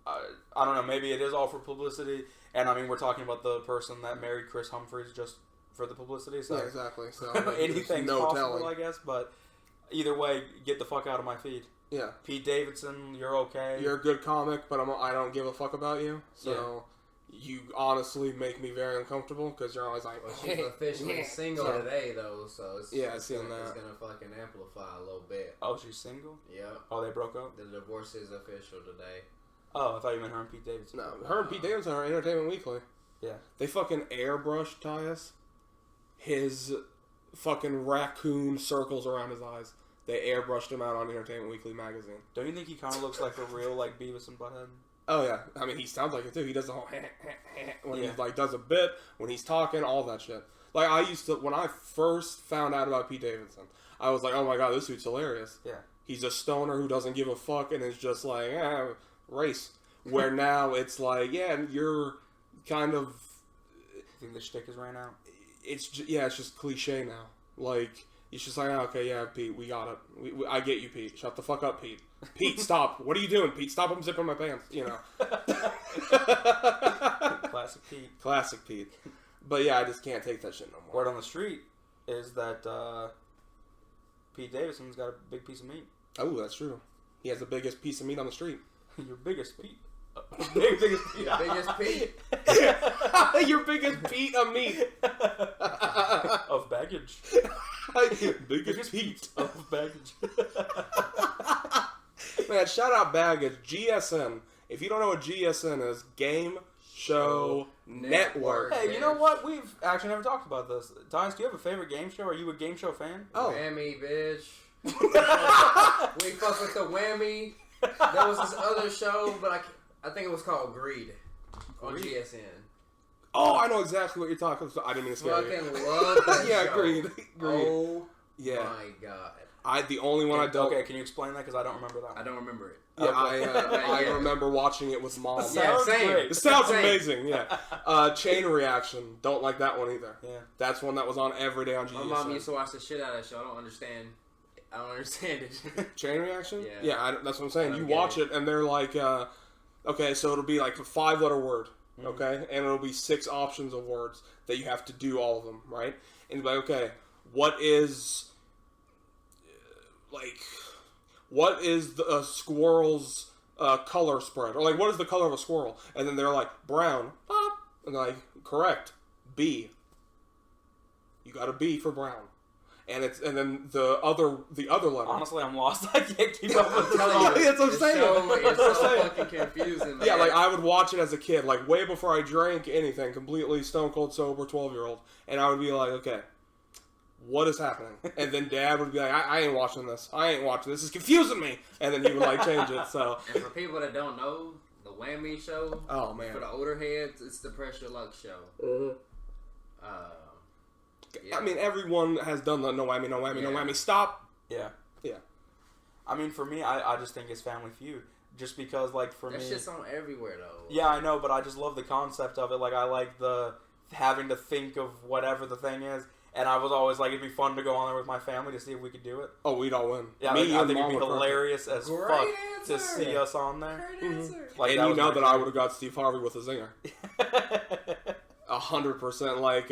Speaker 3: I don't know, maybe it is all for publicity. And, I mean, we're talking about the person that married Chris Humphries just for the publicity. So
Speaker 2: Yeah, exactly. So, I mean,
Speaker 3: anything's
Speaker 2: no
Speaker 3: possible,
Speaker 2: telling.
Speaker 3: I guess. But either way, get the fuck out of my feed.
Speaker 2: Yeah.
Speaker 3: Pete Davidson, you're okay.
Speaker 2: You're a good comic, but I don't give a fuck about you. So, you honestly make me very uncomfortable because you're always like,
Speaker 4: Well, she's officially single today, though, so it's,
Speaker 2: Yeah, I seen that.
Speaker 4: It's gonna fucking amplify a little bit.
Speaker 3: Oh, she's single?
Speaker 4: Yep.
Speaker 3: Oh, they broke up?
Speaker 4: The divorce is official today.
Speaker 3: Oh, I thought you meant her and Pete Davidson.
Speaker 2: No, her and Pete Davidson are Entertainment Weekly.
Speaker 3: Yeah.
Speaker 2: They fucking airbrushed Tyus. His fucking raccoon circles around his eyes. They airbrushed him out on Entertainment Weekly magazine.
Speaker 3: Don't you think he kind of looks like a real, like, Beavis and Butthead?
Speaker 2: Oh yeah, I mean he sounds like it too. He does the whole when
Speaker 3: Yeah.
Speaker 2: he like does a bit, when he's talking, all that shit. Like I used to when I first found out about Pete Davidson, I was like, oh my god, this dude's hilarious.
Speaker 3: Yeah.
Speaker 2: He's a stoner who doesn't give a fuck and is just like race. Where now it's like, yeah, you're kind of.
Speaker 3: You think the shtick is ran out?
Speaker 2: It's just cliche now. Like it's just like, okay, yeah, Pete, we got it. I get you, Pete. Shut the fuck up, Pete. Pete, stop. What are you doing, Pete? Stop! I'm zipping my pants. You know.
Speaker 3: Classic Pete.
Speaker 2: Classic Pete. But yeah, I just can't take that shit no more.
Speaker 3: Word on the street is that Pete Davidson's got a big piece of meat.
Speaker 2: Oh, that's true. He has the biggest piece of meat on the street.
Speaker 3: Your biggest Pete. biggest Pete.
Speaker 4: Biggest Pete.
Speaker 2: Your biggest Pete of meat.
Speaker 3: Of baggage.
Speaker 2: biggest Pete.
Speaker 3: Of baggage.
Speaker 2: Man, shout out Baggage. GSN. If you don't know what GSN is, Game Show Network.
Speaker 3: Hey, you know what? We've actually never talked about this. Tyus, do you have a favorite game show? Are you a game show fan?
Speaker 2: Oh.
Speaker 4: Whammy, bitch. We fuck with the Whammy. There was this other show, but I think it was called Greed on
Speaker 3: Greed?
Speaker 4: GSN.
Speaker 2: Oh, I know exactly what you're talking about. I didn't mean to scare you.
Speaker 4: Fucking love that
Speaker 2: Yeah,
Speaker 4: show.
Speaker 2: Greed.
Speaker 4: Oh
Speaker 2: Yeah.
Speaker 4: my god.
Speaker 2: The only one I don't.
Speaker 3: Okay, can you explain that? Because I don't remember that
Speaker 4: I
Speaker 3: one.
Speaker 4: don't remember it.
Speaker 2: Yeah,
Speaker 3: Okay.
Speaker 2: I
Speaker 4: Yeah.
Speaker 2: remember watching it with mom.
Speaker 4: Yeah,
Speaker 3: Sounds
Speaker 4: same.
Speaker 3: great.
Speaker 2: It sounds
Speaker 4: Same.
Speaker 2: amazing, yeah. Chain Reaction. Don't like that one either.
Speaker 3: Yeah.
Speaker 2: That's one that was on every day on GSN.
Speaker 4: My mom used to watch the shit out of that show. I don't understand it.
Speaker 2: Chain Reaction?
Speaker 4: Yeah.
Speaker 2: That's what I'm saying.
Speaker 4: I
Speaker 2: You
Speaker 4: don't get
Speaker 2: watch
Speaker 4: it.
Speaker 2: it, and they're like, okay, so it'll be like a 5-letter word,
Speaker 3: Mm-hmm.
Speaker 2: okay? And it'll be 6 options of words that you have to do all of them, right? And it's like, okay, what is the squirrel's color spread? Or like, what is the color of a squirrel? And then they're like, brown. Pop. And they're like, correct. B. You got a B for brown. And then the other letter.
Speaker 3: Honestly, I'm lost. I can't keep up with the
Speaker 2: That's what I'm saying.
Speaker 5: It's so fucking confusing, man.
Speaker 2: Yeah, like I would watch it as a kid, like way before I drank anything, completely stone cold sober 12-year-old, and I would be like, okay, what is happening? And then Dad would be like, I ain't watching this. This is confusing me. And then he would like change it. So.
Speaker 5: And for people that don't know, the Whammy show.
Speaker 2: Oh man.
Speaker 5: For the older heads, it's the Pressure Luck show.
Speaker 2: Mm-hmm.
Speaker 5: Yeah.
Speaker 2: I mean, everyone has done the no whammy, no whammy, no whammy. Stop.
Speaker 3: Yeah.
Speaker 2: Yeah.
Speaker 3: I mean, for me, I just think it's Family Feud. Just because, like, for me...
Speaker 5: That shit's on everywhere, though.
Speaker 3: Yeah, I know, but I just love the concept of it. Like, I like the having to think of whatever the thing is. And I was always like, it'd be fun to go on there with my family to see if we could do it.
Speaker 2: Oh, we'd all win.
Speaker 3: Yeah,
Speaker 2: Me
Speaker 3: I
Speaker 2: and
Speaker 3: think
Speaker 2: Mom
Speaker 3: it'd be
Speaker 2: would
Speaker 3: hilarious as
Speaker 5: Great
Speaker 3: fuck
Speaker 5: answer.
Speaker 3: to see us on there.
Speaker 5: Great answer.
Speaker 3: Like,
Speaker 2: and
Speaker 3: that
Speaker 2: you
Speaker 3: was
Speaker 2: know
Speaker 3: my
Speaker 2: that I
Speaker 3: dream.
Speaker 2: would have got Steve Harvey with a zinger. 100%. Like,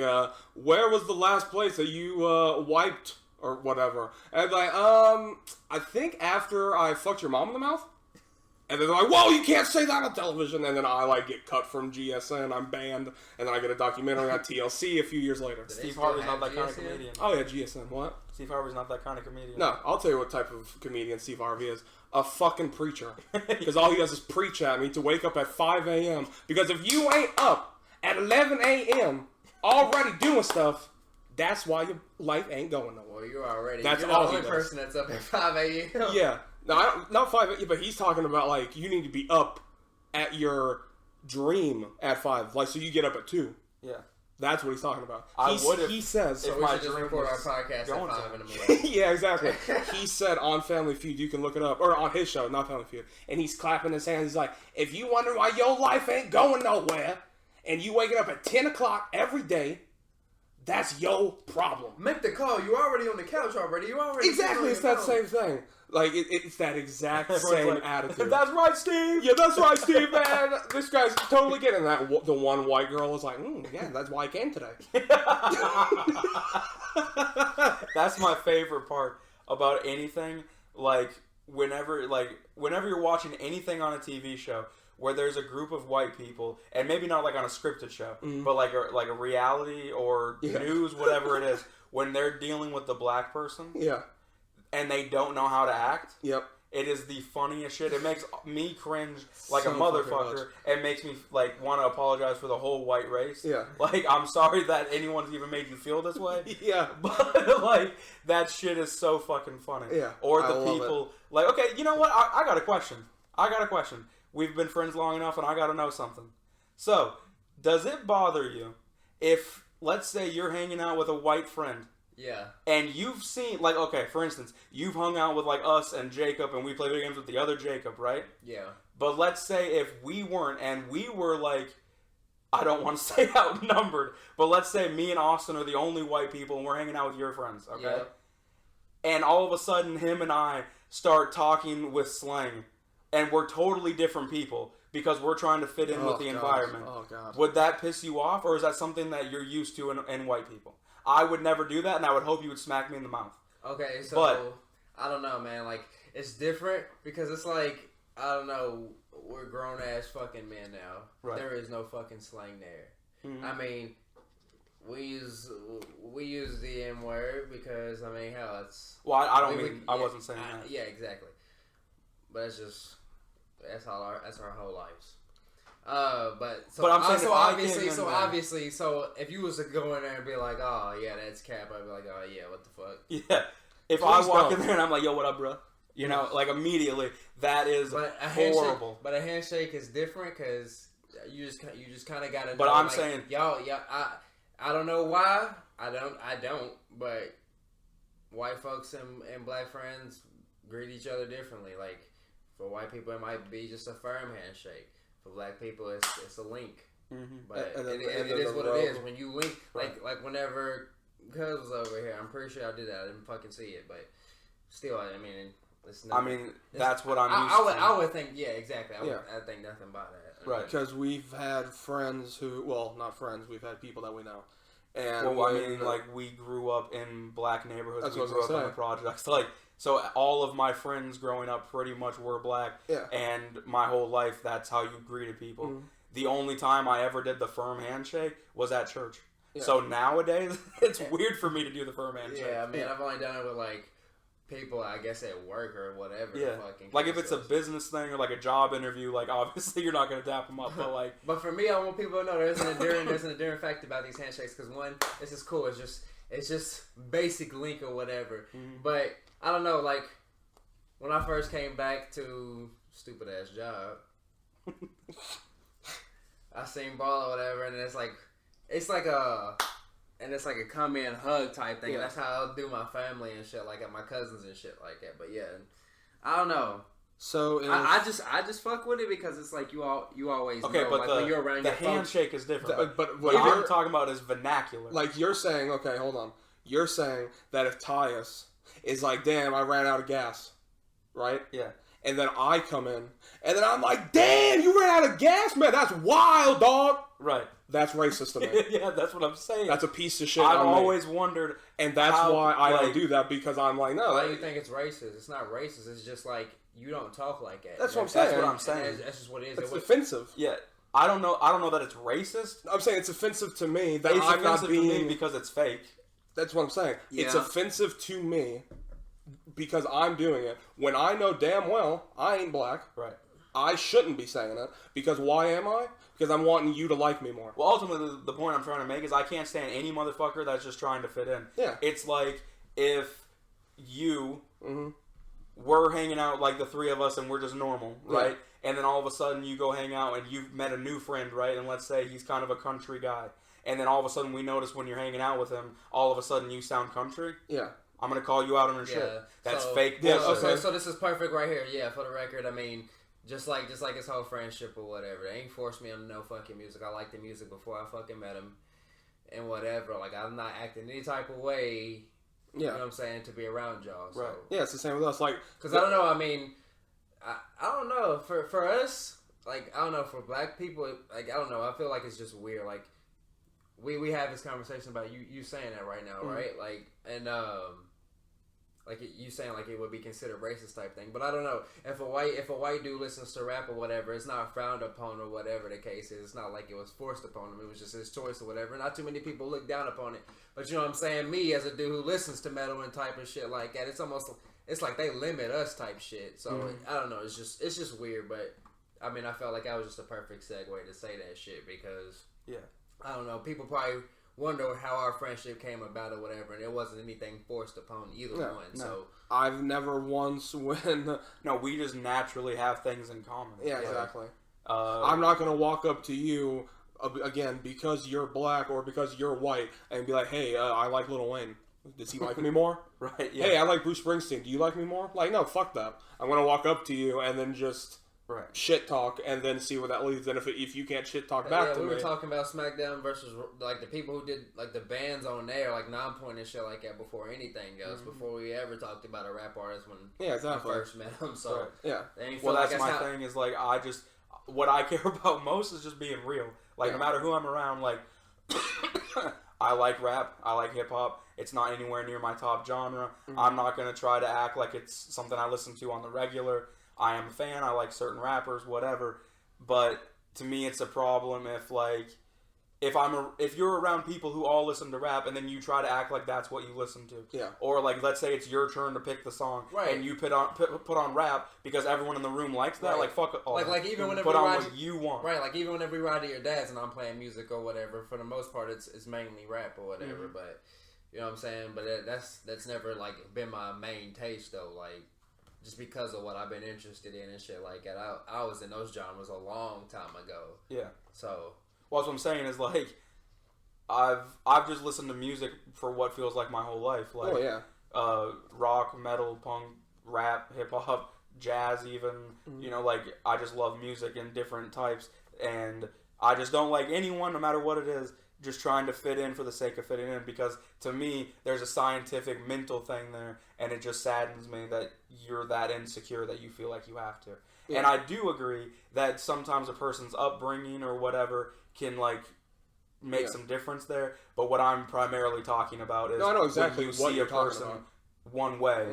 Speaker 2: where was the last place that you wiped or whatever? And like, I think after I fucked your mom in the mouth. And then they're like, whoa, you can't say that on television. And then I like get cut from GSN. I'm banned. And then I get a documentary on TLC a few years later.
Speaker 3: Steve Harvey's not that kind of comedian.
Speaker 2: Oh yeah, GSN. What?
Speaker 3: Steve Harvey's not that kind of comedian.
Speaker 2: No, I'll tell you what type of comedian Steve Harvey is. A fucking preacher. Because all he does is preach at me to wake up at 5 a.m. Because if you ain't up at 11 a.m. already doing stuff, that's why your life ain't going nowhere.
Speaker 5: Well, you're already.
Speaker 2: That's
Speaker 5: you're
Speaker 2: all
Speaker 5: the
Speaker 2: he
Speaker 5: only
Speaker 2: does.
Speaker 5: person that's up at 5 a.m.
Speaker 2: Yeah. No, not 5 a.m., but he's talking about, like, you need to be up at your dream at 5. Like, so you get up at 2.
Speaker 3: Yeah.
Speaker 2: That's what he's talking about. He says...
Speaker 5: So
Speaker 3: if
Speaker 5: we
Speaker 3: my
Speaker 5: should just
Speaker 3: dream
Speaker 5: record our
Speaker 3: was
Speaker 5: podcast at
Speaker 3: going
Speaker 5: 5
Speaker 3: to.
Speaker 5: in the morning.
Speaker 2: Yeah, exactly. He said on Family Feud, you can look it up, or on his show, not Family Feud, and he's clapping his hands. He's like, if you wonder why your life ain't going nowhere, and you waking up at 10 o'clock every day, that's your problem.
Speaker 4: Make the call. You already on the couch already. You already
Speaker 2: Exactly, it's that same thing. Like, it's that exact same
Speaker 3: like,
Speaker 2: attitude.
Speaker 3: That's right, Steve!
Speaker 2: Yeah, that's right, Steve, man. This guy's totally getting that. The one white girl was like, yeah, that's why I came today.
Speaker 3: That's my favorite part about anything. Like, whenever you're watching anything on a TV show where there's a group of white people, and maybe not like on a scripted show, but like a reality or news, whatever it is, when they're dealing with the black person
Speaker 2: Yeah.
Speaker 3: and they don't know how to act,
Speaker 2: Yep.
Speaker 3: it is the funniest shit. It makes me cringe like
Speaker 2: So
Speaker 3: a
Speaker 2: fucking
Speaker 3: motherfucker.
Speaker 2: much.
Speaker 3: It makes me like want to apologize for the whole white race.
Speaker 2: Yeah.
Speaker 3: Like, I'm sorry that anyone's even made you feel this way.
Speaker 2: Yeah.
Speaker 3: But like, that shit is so fucking funny.
Speaker 2: Yeah,
Speaker 3: Or
Speaker 2: I
Speaker 3: the
Speaker 2: love
Speaker 3: people like, okay, you know what? I got a question. We've been friends long enough, and I got to know something. So, does it bother you if, let's say, you're hanging out with a white friend?
Speaker 5: Yeah.
Speaker 3: And you've seen, like, okay, for instance, you've hung out with, like, us and Jacob, and we play video games with the other Jacob, right?
Speaker 5: Yeah.
Speaker 3: But let's say if we weren't, and we were, like, I don't want to say outnumbered, but let's say me and Austin are the only white people, and we're hanging out with your friends, okay?
Speaker 5: Yeah.
Speaker 3: And all of a sudden, him and I start talking with slang, and we're totally different people because we're trying to fit in with the environment.
Speaker 2: Oh, God.
Speaker 3: Would that piss you off, or is that something that you're used to in white people? I would never do that, and I would hope you would smack me in the mouth.
Speaker 4: Okay, so
Speaker 3: But-
Speaker 4: I don't know, man. Like, it's different because it's like, I don't know, we're grown ass fucking men now.
Speaker 3: Right.
Speaker 4: There is no fucking slang there.
Speaker 3: Mhm.
Speaker 4: I mean, we use the N word because I mean, hell, it's.
Speaker 3: Well, I don't
Speaker 4: we-
Speaker 3: mean I wasn't saying that.
Speaker 4: Yeah, exactly. But it's just that's our whole lives. But
Speaker 3: I'm saying
Speaker 4: so
Speaker 3: if I
Speaker 4: obviously,
Speaker 3: came in
Speaker 4: so
Speaker 3: there-
Speaker 4: obviously, so if you was to go in there and be like, oh yeah, that's cap, I'd be like, oh yeah, what the fuck.
Speaker 3: Yeah. If I
Speaker 2: Please
Speaker 3: walk in
Speaker 2: don't.
Speaker 3: there and I'm like, yo, what up, bro? You know, like immediately, that is
Speaker 4: But a
Speaker 3: horrible.
Speaker 4: handshake is different because you just kind of gotta.
Speaker 3: But
Speaker 4: know,
Speaker 3: I'm
Speaker 4: like,
Speaker 3: saying-
Speaker 4: I don't know why. I don't. But white folks and black friends greet each other differently. Like for white people, it might be just a firm handshake. For black people, it's a link.
Speaker 3: Mm-hmm.
Speaker 4: But
Speaker 2: And then-
Speaker 4: it
Speaker 2: and then
Speaker 4: is
Speaker 2: the
Speaker 4: what
Speaker 2: rub.
Speaker 4: it is. When you link,
Speaker 3: Right.
Speaker 4: like whenever Cuz was over here, I'm pretty sure I did that. I didn't fucking see it, but still, I mean, it's not.
Speaker 3: I mean, that's what I'm used
Speaker 4: I would think, yeah, exactly. I think nothing about that.
Speaker 3: Right.
Speaker 2: Because we've had friends who, well, not friends, we've had people that we know. And
Speaker 3: Well, I mean, like, we grew up in black neighborhoods.
Speaker 2: That's
Speaker 3: We
Speaker 2: what I
Speaker 3: grew
Speaker 2: was
Speaker 3: up
Speaker 2: gonna
Speaker 3: in the
Speaker 2: say.
Speaker 3: projects. Like, so all of my friends growing up pretty much were black.
Speaker 2: Yeah.
Speaker 3: And my whole life, that's how you greeted people.
Speaker 2: Mhm.
Speaker 3: The only time I ever did the firm handshake was at church.
Speaker 2: Yeah.
Speaker 3: So nowadays, it's weird for me to do the firm handshake.
Speaker 4: Yeah, I mean, I've only done it with like people, I guess, at work or whatever.
Speaker 3: Yeah.
Speaker 4: Fucking
Speaker 3: Like, if it's a
Speaker 4: cases.
Speaker 3: business thing or like a job interview, like, obviously you're not going to dap them up, but like,
Speaker 4: But for me, I want people to know there's an enduring fact about these handshakes. Because one, this is cool. It's just basic link or whatever.
Speaker 3: Mhm.
Speaker 4: But I don't know. Like when I first came back to stupid ass job, I seen ball or whatever, and it's like a come in hug type thing.
Speaker 2: Yeah.
Speaker 4: That's how I'll do my family and shit, like at my cousins and shit like that. But yeah, I don't know.
Speaker 2: So
Speaker 4: I just fuck with it because it's like you always
Speaker 3: okay,
Speaker 4: know,
Speaker 3: but
Speaker 4: like when you're
Speaker 3: the
Speaker 4: around your folks.
Speaker 3: handshake is different.
Speaker 2: but
Speaker 3: What
Speaker 2: what
Speaker 3: I'm
Speaker 2: you're
Speaker 3: talking about is vernacular.
Speaker 2: like, you're saying, okay, hold on. You're saying that if Tyus is like, damn, I ran out of gas, right?
Speaker 3: Yeah.
Speaker 2: And then I come in, and then I'm like, damn, you ran out of gas, man. That's wild, dog.
Speaker 3: Right.
Speaker 2: That's racist to me.
Speaker 3: Yeah, that's what I'm saying.
Speaker 2: That's a piece of shit.
Speaker 3: I've
Speaker 2: on me.
Speaker 3: always wondered,
Speaker 2: and that's
Speaker 3: how,
Speaker 2: why I
Speaker 3: like-
Speaker 2: don't do that, because I'm like, no.
Speaker 4: Why do you think it's racist? It's not racist. It's just like you don't talk like that.
Speaker 2: That's what I'm
Speaker 3: that's
Speaker 2: saying.
Speaker 3: what I'm
Speaker 4: And
Speaker 3: saying.
Speaker 4: That's just what it is.
Speaker 2: It's
Speaker 4: It was-
Speaker 2: offensive.
Speaker 3: Yeah, I don't know that it's racist.
Speaker 2: I'm saying it's offensive to me that
Speaker 3: It's
Speaker 2: I'm not
Speaker 3: offensive to me
Speaker 2: being.
Speaker 3: because it's fake.
Speaker 2: That's what I'm saying. It's
Speaker 3: Yeah.
Speaker 2: offensive to me because I'm doing it when I know damn well I ain't black.
Speaker 3: Right.
Speaker 2: I shouldn't be saying it because why am I? Because I'm wanting you to like me more.
Speaker 3: Well, ultimately, the point I'm trying to make is I can't stand any motherfucker that's just trying to fit in.
Speaker 2: Yeah.
Speaker 3: It's like if you
Speaker 2: Mm-hmm.
Speaker 3: were hanging out like the three of us and we're just normal,
Speaker 2: Yeah.
Speaker 3: right? And then all of a sudden you go hang out and you've met a new friend, right? And let's say he's kind of a country guy. And then all of a sudden we notice when you're hanging out with him, all of a sudden you sound country.
Speaker 2: Yeah.
Speaker 3: I'm going to call you out on your
Speaker 4: Yeah,
Speaker 3: shit. That's
Speaker 4: so-
Speaker 3: fake
Speaker 2: Yeah,
Speaker 3: bullshit.
Speaker 2: okay.
Speaker 4: So this is perfect right here. Yeah, for the record, I mean, just like his whole friendship or whatever. They ain't forced me on no fucking music. I liked the music before I fucking met him, and whatever. Like I'm not acting any type of way. You know what
Speaker 2: Yeah.
Speaker 4: I'm saying, to be around y'all. So.
Speaker 3: Right.
Speaker 2: Yeah, it's the same with us. Like,
Speaker 4: Because I don't know. I mean, I don't know. For us, like I don't know. For black people, like I don't know. I feel like it's just weird. Like we have this conversation about you saying that right now,
Speaker 2: Mhm.
Speaker 4: right? Like and like you saying like it would be considered racist type thing. But I don't know if a white dude listens to rap or whatever, it's not frowned upon or whatever the case is. It's not like it was forced upon him. It was just his choice or whatever. Not too many people look down upon it. But you know what I'm saying? Me as a dude who listens to metal and type of shit like that, it's like they limit us type shit. So I don't know. It's just weird. But I mean, I felt like that was just a perfect segue to say that shit because
Speaker 3: Yeah.
Speaker 4: I don't know. People probably wonder how our friendship came about or whatever, and it wasn't anything forced upon either
Speaker 2: No,
Speaker 4: one.
Speaker 3: no.
Speaker 4: So
Speaker 2: I've never once when.
Speaker 3: No, we just naturally have things in common.
Speaker 2: Yeah,
Speaker 3: Like,
Speaker 2: exactly.
Speaker 3: I'm
Speaker 2: I'm not gonna walk up to you again because you're black or because you're white and be like, "Hey, I like Lil Wayne. Does he like me more?"
Speaker 3: right. Yeah.
Speaker 2: Hey, I like Bruce Springsteen. Do you like me more? Like, no, fuck that. I'm gonna walk up to you and then just
Speaker 3: right.
Speaker 2: shit talk and then see where that leads. And if you can't shit talk back
Speaker 4: yeah,
Speaker 2: to
Speaker 4: we
Speaker 2: me,
Speaker 4: were talking about SmackDown versus like the people who did like the bands on there, like Non-Point and shit like that before anything else. Before we ever talked about a rap artist when
Speaker 2: yeah, exactly.
Speaker 4: I first met him. So
Speaker 3: Right.
Speaker 2: Yeah,
Speaker 4: they ain't
Speaker 3: Well,
Speaker 4: feel like
Speaker 3: that's my
Speaker 4: how-
Speaker 3: thing. Is like what I care about most is just being real. Like no matter who I'm around, like I like rap, I like hip hop. It's not anywhere near my top genre. I'm not gonna try to act like it's something I listen to on the regular. I am a fan. I like certain rappers, whatever. But to me, it's a problem if you're around people who all listen to rap and then you try to act like that's what you listen to.
Speaker 2: Yeah.
Speaker 3: Or like let's say it's your turn to pick the song
Speaker 4: Right.
Speaker 3: and you put on rap because everyone in the room likes that.
Speaker 4: Right.
Speaker 3: Like fuck all
Speaker 4: Like-
Speaker 3: that.
Speaker 4: like even whenever
Speaker 3: put on
Speaker 4: we
Speaker 3: what
Speaker 4: ride-
Speaker 3: you want.
Speaker 4: Right, like even whenever we ride to your dad's and I'm playing music or whatever, for the most part it's mainly rap or whatever. But you know what I'm saying. But that's never like been my main taste though. Like just because of what I've been interested in and shit like that. I was in those genres a long time ago.
Speaker 3: Yeah.
Speaker 4: So
Speaker 3: Well, that's what I'm saying is like I've just listened to music for what feels like my whole life. Like
Speaker 2: oh yeah,
Speaker 3: rock, metal, punk, rap, hip hop, jazz, even. You know, like I just love music in different types, and I just don't like anyone, no matter what it is, just trying to fit in for the sake of fitting in. Because to me, there's a scientific, mental thing there, and it just saddens me that you're that insecure that you feel like you have to.
Speaker 2: Yeah.
Speaker 3: And I do agree that sometimes a person's upbringing or whatever can like make some difference there. But what I'm primarily talking about is
Speaker 2: I know exactly
Speaker 3: when you
Speaker 2: what
Speaker 3: see
Speaker 2: you're
Speaker 3: a
Speaker 2: talking
Speaker 3: person
Speaker 2: about.
Speaker 3: one way,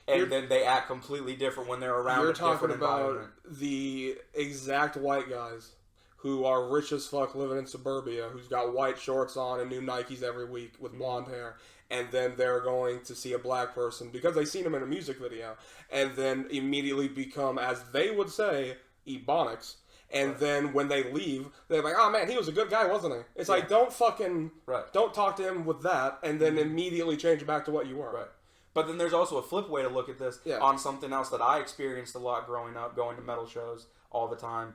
Speaker 3: and then they act completely different when they're around
Speaker 2: You're
Speaker 3: a different
Speaker 2: talking about
Speaker 3: environment.
Speaker 2: the exact white guys who are rich as fuck living in suburbia, who's got white shorts on and new Nikes every week with blonde hair, and then they're going to see a black person because they've seen him in a music video, and then immediately become, as they would say, ebonics. And then when they leave, they're like, "Oh man, he was a good guy, wasn't he?" It's like, don't fucking, don't talk to him with that, and then immediately change it back to what you were.
Speaker 3: Right. But then there's also a flip way to look at this on something else that I experienced a lot growing up, going to metal shows all the time,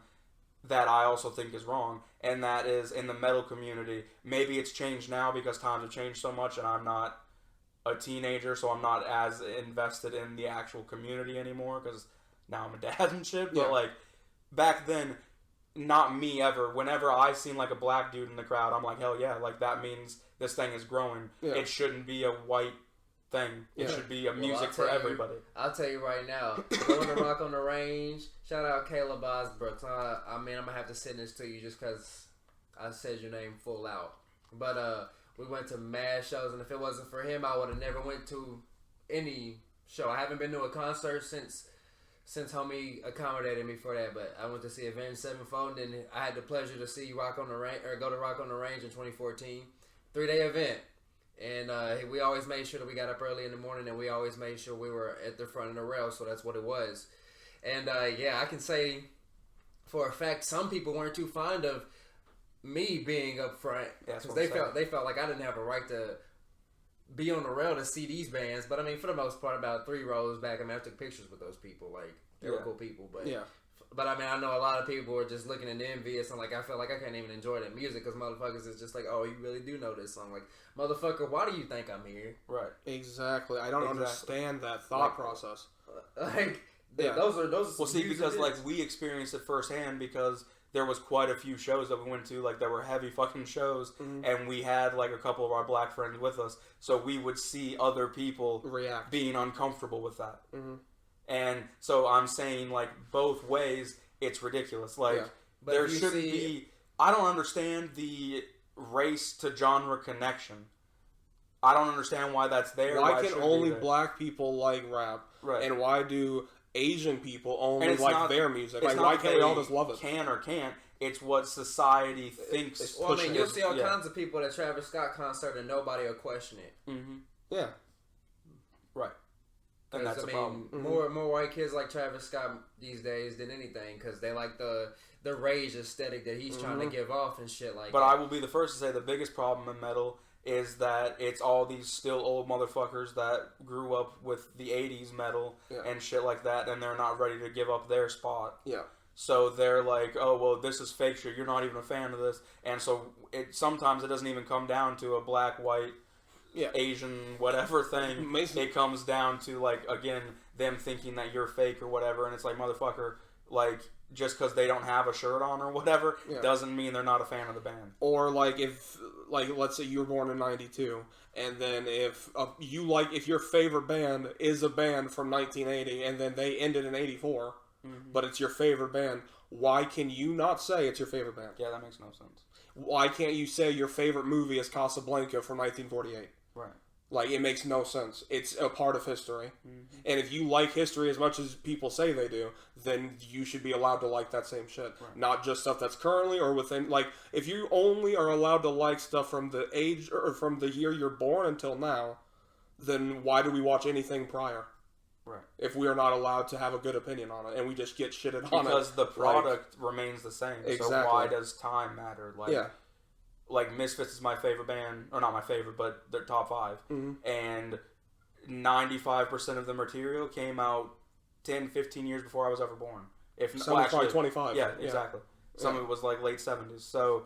Speaker 3: that I also think is wrong, and that is in the metal community. Maybe it's changed now because times have changed so much, and I'm not a teenager, so I'm not as invested in the actual community anymore because now I'm a dad and shit. But like back then, not me ever. Whenever I seen like a black dude in the crowd, I'm like, hell yeah, like that means this thing is growing. Yeah. It shouldn't be a white thing. It should be a music for everybody.
Speaker 4: I'll tell you right now, going to Rock on the Range, shout out Caleb Osbrooks. I mean, I'm going to have to send this to you just because I said your name full out. But we went to mad shows, and if it wasn't for him, I would have never went to any show. I haven't been to a concert since homie accommodated me for that, but I went to see Avenged Sevenfold, and then I had the pleasure to see Rock on the Range, or go to Rock on the Range in 2014. 3-day event. And we always made sure that we got up early in the morning, and we always made sure we were at the front of the rail, so that's what it was. And I can say for a fact some people weren't too fond of me being up front because they felt like I didn't have a right to be on the rail to see these bands. But I mean, for the most part, about 3 rows back, I mean, I took pictures with those people. Like, they were cool people, but I mean, I know a lot of people were just looking and envious, and like I felt like I can't even enjoy that music because motherfuckers is just like, oh, you really do know this song. Like, motherfucker, why do you think I'm here?
Speaker 3: Right.
Speaker 2: Exactly. I don't understand that thought process.
Speaker 4: Those are
Speaker 3: well, see, because like we experienced it firsthand because there was quite a few shows that we went to, like, that were heavy fucking shows, and we had, like, a couple of our black friends with us, so we would see other people being uncomfortable with that. And so I'm saying, like, both ways, it's ridiculous. Like, there shouldn't be... I don't understand the race to genre connection. I don't understand why that's there.
Speaker 2: Why can only black people like rap? Right. And why do Asian people only like their music? Like, why can't we all just love it?
Speaker 3: Can or can't. It's what society thinks.
Speaker 4: Well, I mean, you'll see all kinds of people at a Travis Scott concert and nobody will question it.
Speaker 2: Yeah.
Speaker 3: Right. And that's a problem.
Speaker 4: More white kids like Travis Scott these days than anything because they like the rage aesthetic that he's trying to give off and shit like that.
Speaker 3: But I will be the first to say the biggest problem in metal is that it's all these still old motherfuckers that grew up with the 80s metal and shit like that, and they're not ready to give up their spot.
Speaker 2: Yeah.
Speaker 3: So they're like, oh, well, this is fake shit. You're not even a fan of this. And so sometimes it doesn't even come down to a black, white, Asian, whatever thing. It comes down to, like, again, them thinking that you're fake or whatever. And it's like, motherfucker, like, just because they don't have a shirt on or whatever doesn't mean they're not a fan of the band.
Speaker 2: Or, like, if, like, let's say you were born in 92, and then if your favorite band is a band from 1980, and then they ended in 84, but it's your favorite band, why can you not say it's your favorite band?
Speaker 3: Yeah, that makes no sense.
Speaker 2: Why can't you say your favorite movie is Casablanca from 1948?
Speaker 3: Right.
Speaker 2: Like, it makes no sense. It's a part of history. And if you like history as much as people say they do, then you should be allowed to like that same shit. Right. Not just stuff that's currently or within... Like, if you only are allowed to like stuff from the age or from the year you're born until now, then why do we watch anything prior?
Speaker 3: Right.
Speaker 2: If we are not allowed to have a good opinion on it, and we just get shitted on it.
Speaker 3: Because the product remains the same.
Speaker 2: Exactly.
Speaker 3: So why does time matter? Like, like, Misfits is my favorite band, or not my favorite, but they're top 5. And 95% of the material came out 10, 15 years before I was ever born.
Speaker 2: Actually 25.
Speaker 3: Yeah, exactly. Some of it was like late 70s. So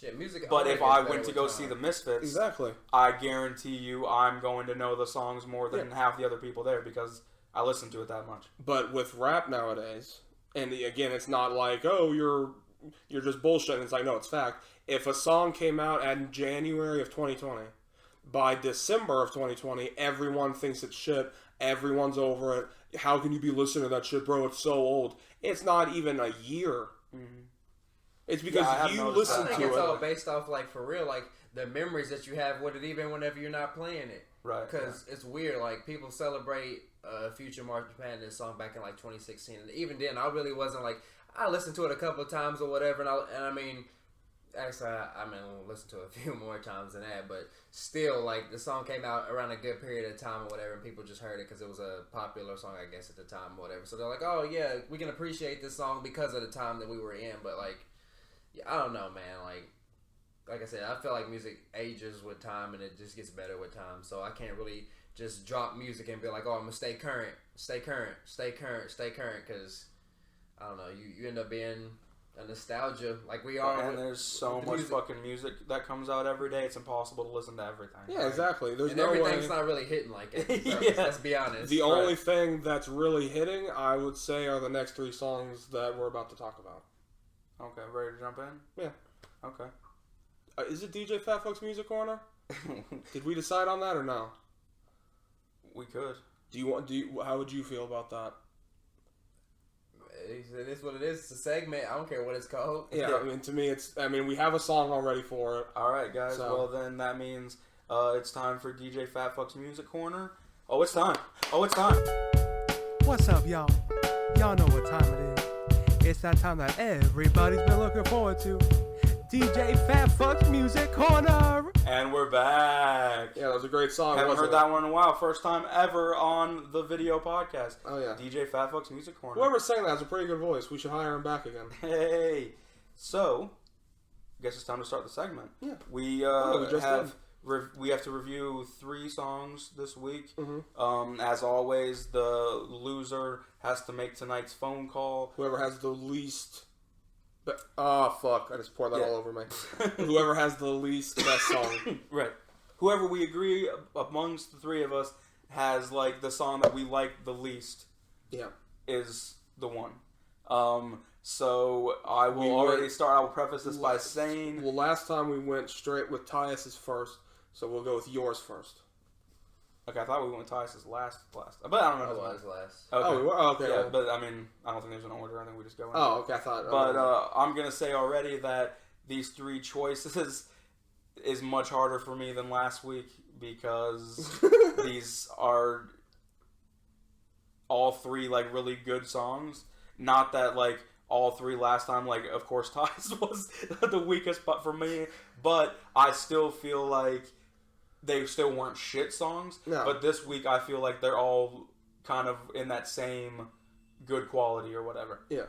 Speaker 4: shit, music.
Speaker 3: But if I went to go see the Misfits,
Speaker 2: exactly,
Speaker 3: I guarantee you I'm going to know the songs more than half the other people there because I listen to it that much.
Speaker 2: But with rap nowadays, and again, it's not like, oh, you're just bullshitting. It's like, no, it's fact. If a song came out in January of 2020, by December of 2020, everyone thinks it's shit. Everyone's over it. How can you be listening to that shit, bro? It's so old. It's not even a year. It's because
Speaker 3: I have
Speaker 2: you
Speaker 3: noticed
Speaker 2: listen
Speaker 4: I think
Speaker 2: to
Speaker 4: it's all
Speaker 2: it.
Speaker 4: based off, like, for real, like, the memories that you have with it, even whenever you're not playing it.
Speaker 3: Right.
Speaker 4: Because it's weird, like, people celebrate Future March Madness song back in, like, 2016. And even then, I really wasn't, like, I listened to it a couple of times or whatever, and I mean, actually, I mean, I'll listen to it a few more times than that, but still, like, the song came out around a good period of time or whatever, and people just heard it because it was a popular song, I guess, at the time or whatever. So they're like, oh, yeah, we can appreciate this song because of the time that we were in, but, like, yeah, I don't know, man, like I said, I feel like music ages with time, and it just gets better with time, so I can't really just drop music and be like, oh, I'm going to stay current, because, I don't know, you end up being a nostalgia like we are.
Speaker 3: And there's so much fucking music that comes out every day, it's impossible to listen to everything.
Speaker 2: Yeah,
Speaker 3: right?
Speaker 2: exactly. There's
Speaker 4: and
Speaker 2: no
Speaker 4: everything's
Speaker 2: way.
Speaker 4: not really hitting like it. So
Speaker 3: Yeah.
Speaker 4: let's be honest.
Speaker 2: The only thing that's really hitting, I would say, are the next 3 songs that we're about to talk about.
Speaker 3: Okay, ready to jump in?
Speaker 2: Yeah.
Speaker 3: Okay.
Speaker 2: Is it DJ Fat Fuck's Music Corner? Did we decide on that or no?
Speaker 3: We could.
Speaker 2: How would you feel about that?
Speaker 4: It is what it is. It's a segment. I don't care what it's called.
Speaker 2: Yeah, I mean, to me, we have a song already for it.
Speaker 3: All right, guys.
Speaker 2: So-
Speaker 3: Well, then that means it's time for DJ Fat Fuck's Music Corner. Oh, it's time. Oh, it's time.
Speaker 1: What's up, y'all? Y'all know what time it is. It's that time that everybody's been looking forward to. DJ Fat Fuck's Music Corner.
Speaker 3: And we're back.
Speaker 2: Yeah, that was a great song.
Speaker 3: Haven't
Speaker 2: wasn't
Speaker 3: heard
Speaker 2: it?
Speaker 3: that one in a while. First time ever on the video podcast.
Speaker 2: Oh, yeah.
Speaker 3: DJ Fat Fuck's Music Corner.
Speaker 2: Whoever sang that has a pretty good voice. We should hire him back again.
Speaker 3: Hey. So, guess it's time to start the segment.
Speaker 2: Yeah.
Speaker 3: We
Speaker 2: we just
Speaker 3: have we have to review 3 songs this week.
Speaker 2: Mm-hmm.
Speaker 3: As always, the loser has to make tonight's phone call.
Speaker 2: Whoever has the least... fuck. I just poured that
Speaker 3: Yeah.
Speaker 2: all over me. Whoever has the least best song.
Speaker 3: Right. Whoever we agree amongst the 3 of us has, like, the song that we like the least
Speaker 2: Yeah.
Speaker 3: is the one. So I will
Speaker 2: We
Speaker 3: already
Speaker 2: went-
Speaker 3: start. I will preface this by saying...
Speaker 2: Well, last time we went straight with Tyus's first, so we'll go with yours first.
Speaker 3: Okay, I thought we went with Tyus' last. But I don't know.
Speaker 4: That
Speaker 3: his
Speaker 4: was
Speaker 3: mind.
Speaker 4: last.
Speaker 3: Okay.
Speaker 2: Oh, we were? Oh, okay.
Speaker 3: Yeah, but I mean, I don't think there's an order. I think we just go in.
Speaker 2: Oh, okay. I thought.
Speaker 3: But I'm going to say already that these 3 choices is much harder for me than last week because these are all 3, like, really good songs. Not that, like, all 3 last time, like, of course, Tyus was the weakest for me, but I still feel like they still weren't shit songs.
Speaker 2: No.
Speaker 3: But this week, I feel like they're all kind of in that same good quality or whatever.
Speaker 2: Yeah.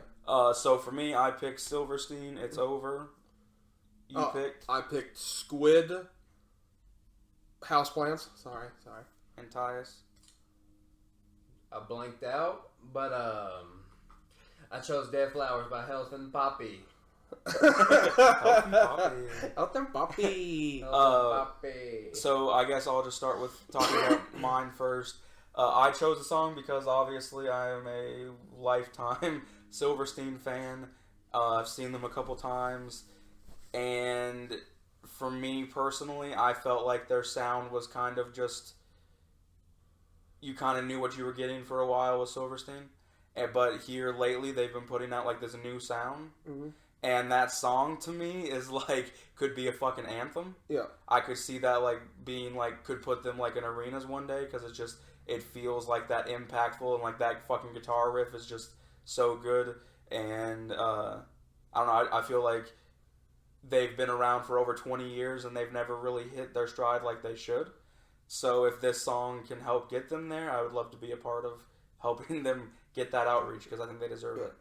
Speaker 3: So for me, I picked Silverstein. It's over. You picked
Speaker 2: I picked Squid. Houseplants. Sorry.
Speaker 3: and Tyus.
Speaker 4: I blanked out, but I chose Dead Flowers by Health and Poppy.
Speaker 2: Out them Poppy.
Speaker 4: Poppy.
Speaker 3: So I guess I'll just start with talking about mine first. I chose the song because obviously I am a lifetime Silverstein fan. I've seen them a couple times, and for me personally, I felt like their sound was kind of just, you kind of knew what you were getting for a while with Silverstein. But here lately, they've been putting out like this new sound.
Speaker 2: Mm-hmm.
Speaker 3: And that song to me is like, could be a fucking anthem.
Speaker 2: Yeah.
Speaker 3: I could see that like being like, could put them like in arenas one day because it's just, it feels like that impactful and like that fucking guitar riff is just so good. And I don't know, I feel like they've been around for over 20 years and they've never really hit their stride like they should. So if this song can help get them there, I would love to be a part of helping them get that outreach because I think they deserve it.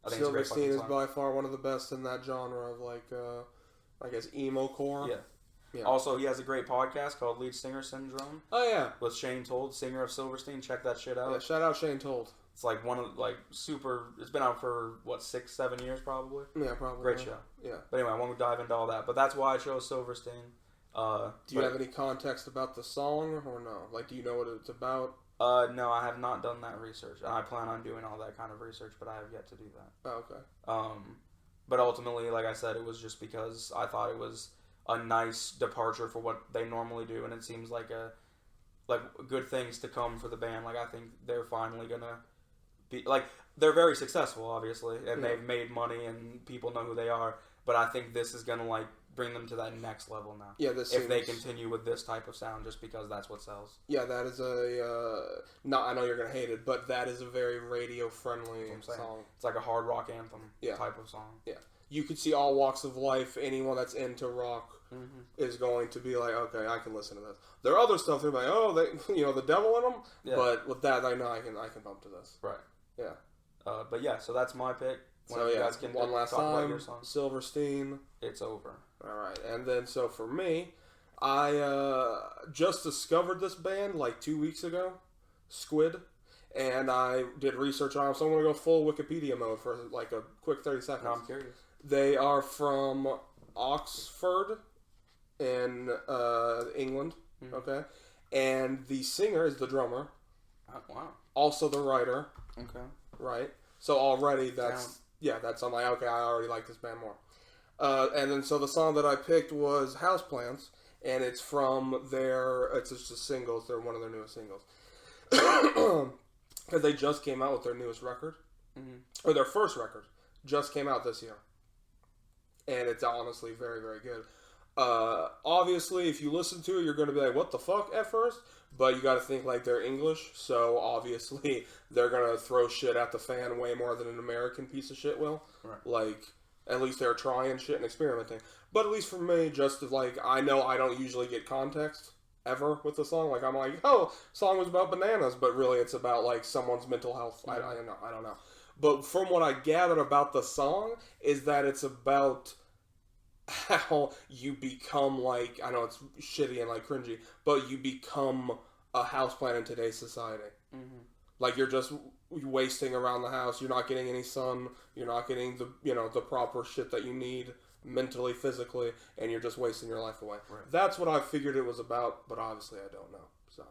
Speaker 3: I think
Speaker 2: Silverstein
Speaker 3: it's
Speaker 2: is
Speaker 3: a great fucking song.
Speaker 2: by far one of the best in that genre of like, I guess emo core.
Speaker 3: Yeah. Also, he has a great podcast called Lead Singer Syndrome
Speaker 2: Oh yeah.
Speaker 3: with Shane Told, singer of Silverstein. Check that shit out.
Speaker 2: Yeah. Shout out Shane Told.
Speaker 3: It's like one of like super. It's been out for what 6-7 years probably.
Speaker 2: Yeah, probably.
Speaker 3: Great show.
Speaker 2: Yeah.
Speaker 3: But anyway, I won't dive into all that. But that's why I chose Silverstein.
Speaker 2: Do you have any context about the song or no? Like, do you know what it's about?
Speaker 3: No, I have not done that research, and I plan on doing all that kind of research, but I have yet to do that.
Speaker 2: Oh, okay.
Speaker 3: But ultimately, like I said, it was just because I thought it was a nice departure for what they normally do, and it seems like good things to come for the band. Like I think they're finally gonna like they're very successful, obviously, and they've made money and people know who they are. But I think this is gonna like bring them to that next level now.
Speaker 2: Yeah, this
Speaker 3: if they continue with this type of sound, just because that's what sells.
Speaker 2: Yeah, that is I know you're gonna hate it, but that is a very radio friendly song.
Speaker 3: It's like a hard rock anthem type of song.
Speaker 2: Yeah, you could see all walks of life. Anyone that's into rock is going to be like, okay, I can listen to this. There are other stuff they're like, oh, the devil in them. Yeah. But with that, I know I can bump to this.
Speaker 3: Right.
Speaker 2: Yeah.
Speaker 3: But yeah, so that's my pick.
Speaker 2: So you guys can one last time. Silverstein.
Speaker 3: It's over.
Speaker 2: All right, and then so for me, I just discovered this band like 2 weeks ago, Squid, and I did research on them. So I'm gonna go full Wikipedia mode for like a quick 30 seconds.
Speaker 3: No, I'm curious.
Speaker 2: They are from Oxford in England. Mm-hmm. Okay, and the singer is the drummer.
Speaker 3: Wow.
Speaker 2: Also the writer.
Speaker 3: Okay.
Speaker 2: Right. So already I'm like, okay, I already like this band more. And then so the song that I picked was Houseplants, and it's from it's just a single. They're one of their newest singles. Because they just came out with their newest record. Or their first record. Just came out this year. And it's honestly very, very good. Obviously, if you listen to it, you're going to be like, what the fuck at first? But you got to think like they're English, so obviously they're going to throw shit at the fan way more than an American piece of shit will. Right. Like, at least they're trying shit and experimenting. But at least for me, just like, I know I don't usually get context ever with the song. Like, I'm like, oh, song was about bananas, but really it's about like someone's mental health. I don't know. But from what I gathered about the song is that it's about how you become like, I know it's shitty and like cringy, but you become a houseplant in today's society. Like you're just wasting around the house. You're not getting any sun. You're not getting the proper shit that you need mentally, physically, and you're just wasting your life away. Right. That's what I figured it was about, but obviously I don't know. So,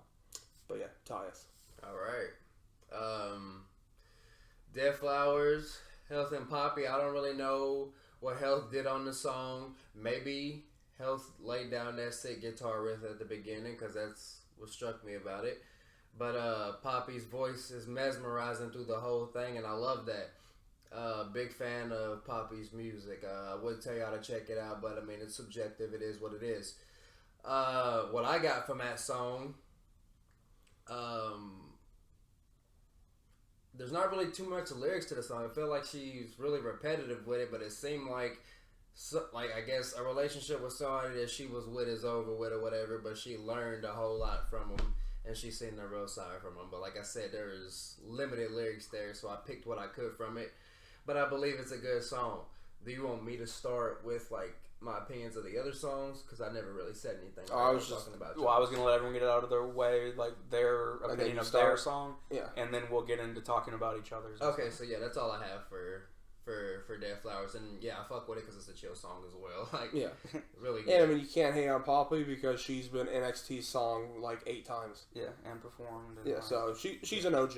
Speaker 2: but yeah, Tyus.
Speaker 4: All right. Dead Flowers, Health and Poppy. I don't really know what Health did on the song. Maybe Health laid down that sick guitar riff at the beginning, because that's what struck me about it. But Poppy's voice is mesmerizing through the whole thing, and I love that. Big fan of Poppy's music. I would tell y'all to check it out, but I mean, it's subjective. It is what it is. What I got from that song, there's not really too much lyrics to the song. I feel like she's really repetitive with it, but it seemed like I guess a relationship with somebody that she was with is over with or whatever, but she learned a whole lot from him, and she's seen the real side from him. But like I said, there's limited lyrics there, so I picked what I could from it. But I believe it's a good song. Do you want me to start with like my opinions of the other songs? Because I never really said anything.
Speaker 3: I was just talking about. Well, I was gonna let everyone get it out of their way, like their opinion of their song. Yeah, and then we'll get into talking about each other's.
Speaker 4: Okay, so yeah, that's all I have for Dead Flowers, and yeah, I fuck with it because it's a chill song as well. Like, yeah, really good.
Speaker 2: And I mean, you can't hate on Poppy because she's been NXT's song like 8 times.
Speaker 3: Yeah, and performed. And
Speaker 2: yeah, so she's an OG.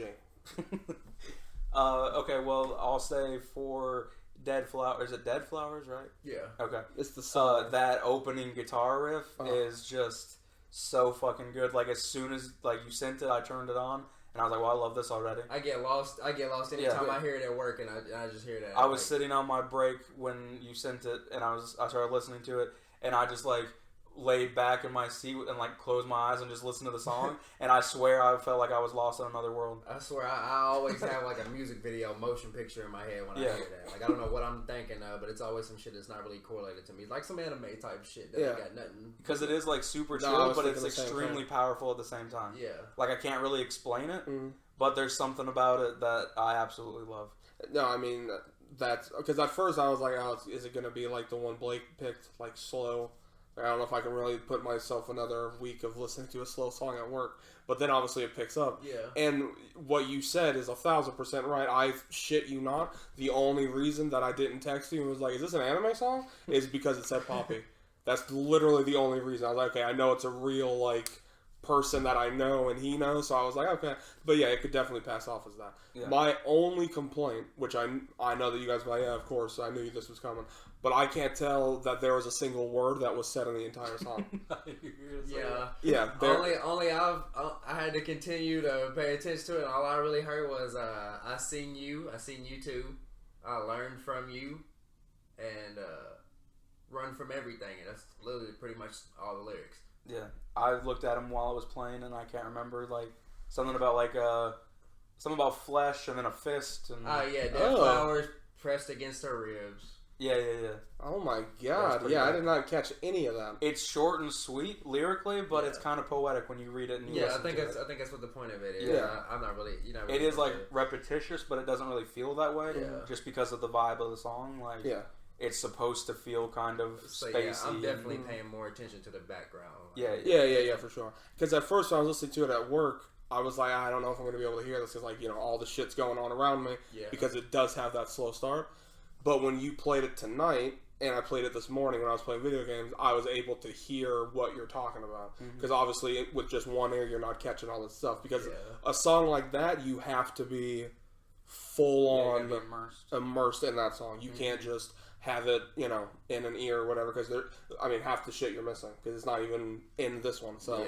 Speaker 3: Okay, well, I'll say for Dead Flowers. Is it Dead Flowers, right?
Speaker 2: Yeah.
Speaker 3: Okay.
Speaker 2: It's the song.
Speaker 3: That opening guitar riff is just so fucking good. Like, as soon as you sent it, I turned it on. And I was like, well, I love this already.
Speaker 4: I get lost anytime I hear it at work, and I just hear that.
Speaker 3: I was sitting on my break when you sent it, and I started listening to it, and I just laid back in my seat and closed my eyes and just listened to the song. And I swear I felt like I was lost in another world.
Speaker 4: I swear I always have a music video motion picture in my head when I hear that. I don't know what I'm thinking of, but it's always some shit that's not really correlated to me. Like some anime type shit that ain't got nothing.
Speaker 3: Because it is super chill, but it's extremely powerful at the same time. Yeah. I can't really explain it, but there's something about it that I absolutely love.
Speaker 2: No, I mean, that's because at first I was like, oh, is it going to be like the one Blake picked, slow? I don't know if I can really put myself another week of listening to a slow song at work, but then obviously it picks up. Yeah. And what you said is 1,000% right. I shit you not. The only reason that I didn't text you and was like, "Is this an anime song?" is because it said Poppy. That's literally the only reason. I was like, okay, I know it's a real person that I know and he knows, so I was like, okay. But yeah, it could definitely pass off as that.
Speaker 3: Yeah.
Speaker 2: My only complaint, which I know that you guys were like, yeah, of course, I knew this was coming, but I can't tell that there was a single word that was said in the entire song.
Speaker 4: Yeah.
Speaker 2: Yeah.
Speaker 4: Only I had to continue to pay attention to it. All I really heard was I seen you too. I learned from you, and run from everything. And that's literally pretty much all the lyrics.
Speaker 3: Yeah, I looked at him while I was playing, and I can't remember something about something about flesh and then a fist and.
Speaker 4: Oh yeah, dead flowers pressed against her ribs.
Speaker 3: Yeah.
Speaker 2: Oh my god! Yeah, I did not catch any of that.
Speaker 3: It's short and sweet lyrically, but it's kind of poetic when you read it. And you
Speaker 4: I think that's what the point of it is.
Speaker 2: Yeah,
Speaker 4: I'm not really.
Speaker 3: It is repetitious, but it doesn't really feel that way.
Speaker 4: Yeah.
Speaker 3: Just because of the vibe of the song, it's supposed to feel kind of spacey.
Speaker 4: Yeah, I'm definitely paying more attention to the background.
Speaker 2: Yeah, for sure. Because at first when I was listening to it at work, I was like, I don't know if I'm going to be able to hear this because, all the shit's going on around me.
Speaker 4: Yeah.
Speaker 2: Because it does have that slow start. But when you played it tonight, and I played it this morning when I was playing video games, I was able to hear what you're talking about. Because obviously, with just one ear, you're not catching all this stuff. Because a song like that, you have to be full on immersed in that song. You can't just have it, in an ear or whatever, because half the shit you're missing, because it's not even in this one. So,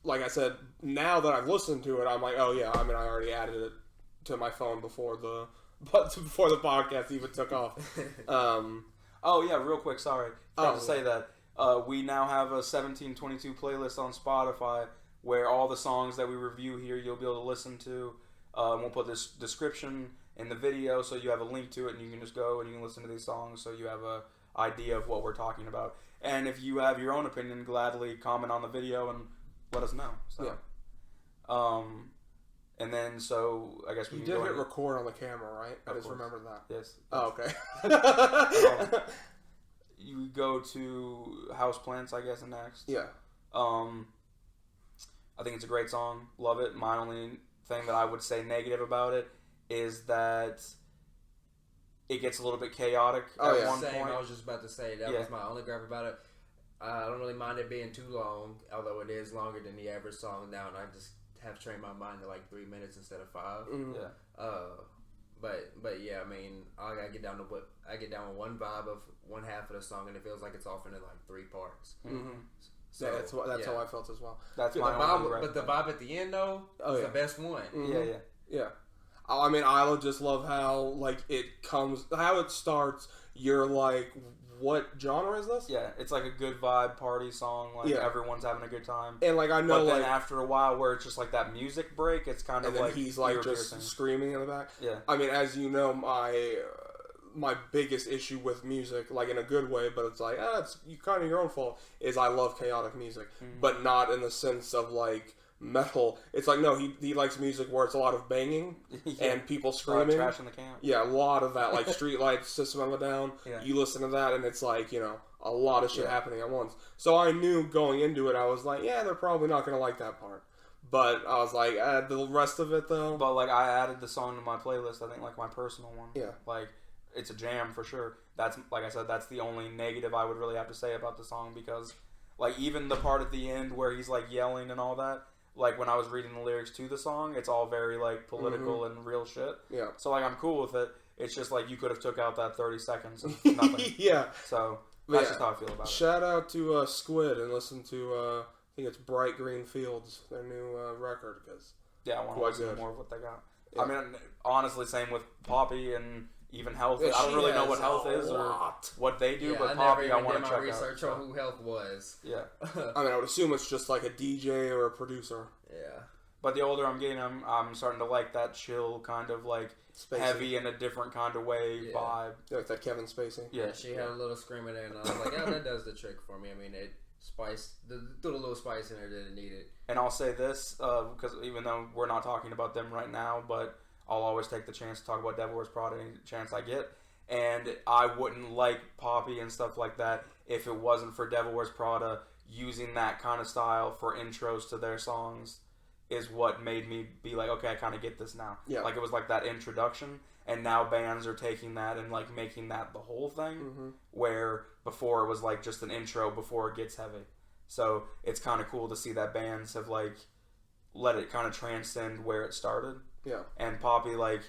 Speaker 2: like I said, now that I've listened to it, I'm like, oh yeah, I already added it to my phone before the podcast even took off.
Speaker 3: Oh yeah, real quick, sorry. To say that. We now have a 1722 playlist on Spotify where all the songs that we review here you'll be able to listen to. We'll put this description in the video so you have a link to it and you can just go and you can listen to these songs so you have a idea of what we're talking about. And if you have your own opinion, gladly comment on the video and let us know. So, and then I guess we
Speaker 2: you
Speaker 3: can
Speaker 2: did
Speaker 3: go
Speaker 2: hit record on the camera, right? I just remembered that.
Speaker 3: Yes.
Speaker 2: Oh, okay.
Speaker 3: You go to Houseplants, I guess, next.
Speaker 2: Yeah.
Speaker 3: I think it's a great song. Love it. My only thing that I would say negative about it is that it gets a little bit chaotic at one point.
Speaker 4: I was just about to say that was my only gripe about it. I don't really mind it being too long, although it is longer than the average song now, and I just have trained my mind to 3 minutes instead of 5.
Speaker 3: Yeah.
Speaker 4: But yeah, I get down with one vibe of one half of the song, and it feels like it's off into 3 parts. So
Speaker 2: that's how I felt as well.
Speaker 3: That's
Speaker 2: my
Speaker 3: vibe,
Speaker 4: but the vibe at the end though is the best one.
Speaker 3: Yeah.
Speaker 2: I just love how how it starts. You're like, what genre is this?
Speaker 3: Yeah, it's like a good vibe party song. Everyone's having a good time.
Speaker 2: And I know,
Speaker 3: but then after a while, where it's just that music break, it's kind of
Speaker 2: and he's just screaming in the back.
Speaker 3: Yeah.
Speaker 2: As you know, my biggest issue with music, in a good way, but it's it's kind of your own fault, is I love chaotic music, but not in the sense of metal. It's no, he likes music where it's a lot of banging and people screaming.
Speaker 3: Trash in the camp.
Speaker 2: Yeah, a lot of that, Streetlights, System of a Down.
Speaker 3: Yeah. You
Speaker 2: listen to that and it's a lot of shit happening at once. So I knew going into it, I was they're probably not going to like that part. But I was the rest of it though.
Speaker 3: But I added the song to my playlist. I think my personal one.
Speaker 2: Yeah.
Speaker 3: It's a jam for sure. That's like I said. That's the only negative I would really have to say about the song because even the part at the end where he's yelling and all that. When I was reading the lyrics to the song, it's all very political and real shit.
Speaker 2: Yeah.
Speaker 3: So I'm cool with it. It's just you could have took out that 30 seconds of nothing.
Speaker 2: Yeah.
Speaker 3: So that's just how I feel about it.
Speaker 2: Shout out to Squid and listen to I think it's Bright Green Fields, their new record, because
Speaker 3: I want to listen to more of what they got.
Speaker 2: Yeah.
Speaker 3: Honestly, same with Poppy and even Health. I don't really know what Health is or what they do, but Poppy, I want to check out.
Speaker 4: Research on who Health was.
Speaker 3: Yeah.
Speaker 2: I would assume it's just a DJ or a producer.
Speaker 4: Yeah.
Speaker 3: But the older I'm getting, I'm starting to like that chill kind of
Speaker 2: Spacey.
Speaker 3: Heavy in a different kind of way vibe.
Speaker 2: Like that Kevin Spacey.
Speaker 3: Yeah.
Speaker 4: She had a little scream in there, and I was like, that does the trick for me. It threw a little spice in there that it needed.
Speaker 3: And I'll say this, because even though we're not talking about them right now, but I'll always take the chance to talk about Devil Wears Prada any chance I get. And I wouldn't like Poppy and stuff like that if it wasn't for Devil Wears Prada using that kind of style for intros to their songs is what made me be okay, I kind of get this now.
Speaker 2: Yeah.
Speaker 3: It was that introduction, and now bands are taking that and making that the whole thing, where before it was just an intro before it gets heavy. So it's kind of cool to see that bands have like let it kind of transcend where it started.
Speaker 2: Yeah.
Speaker 3: And Poppy, like,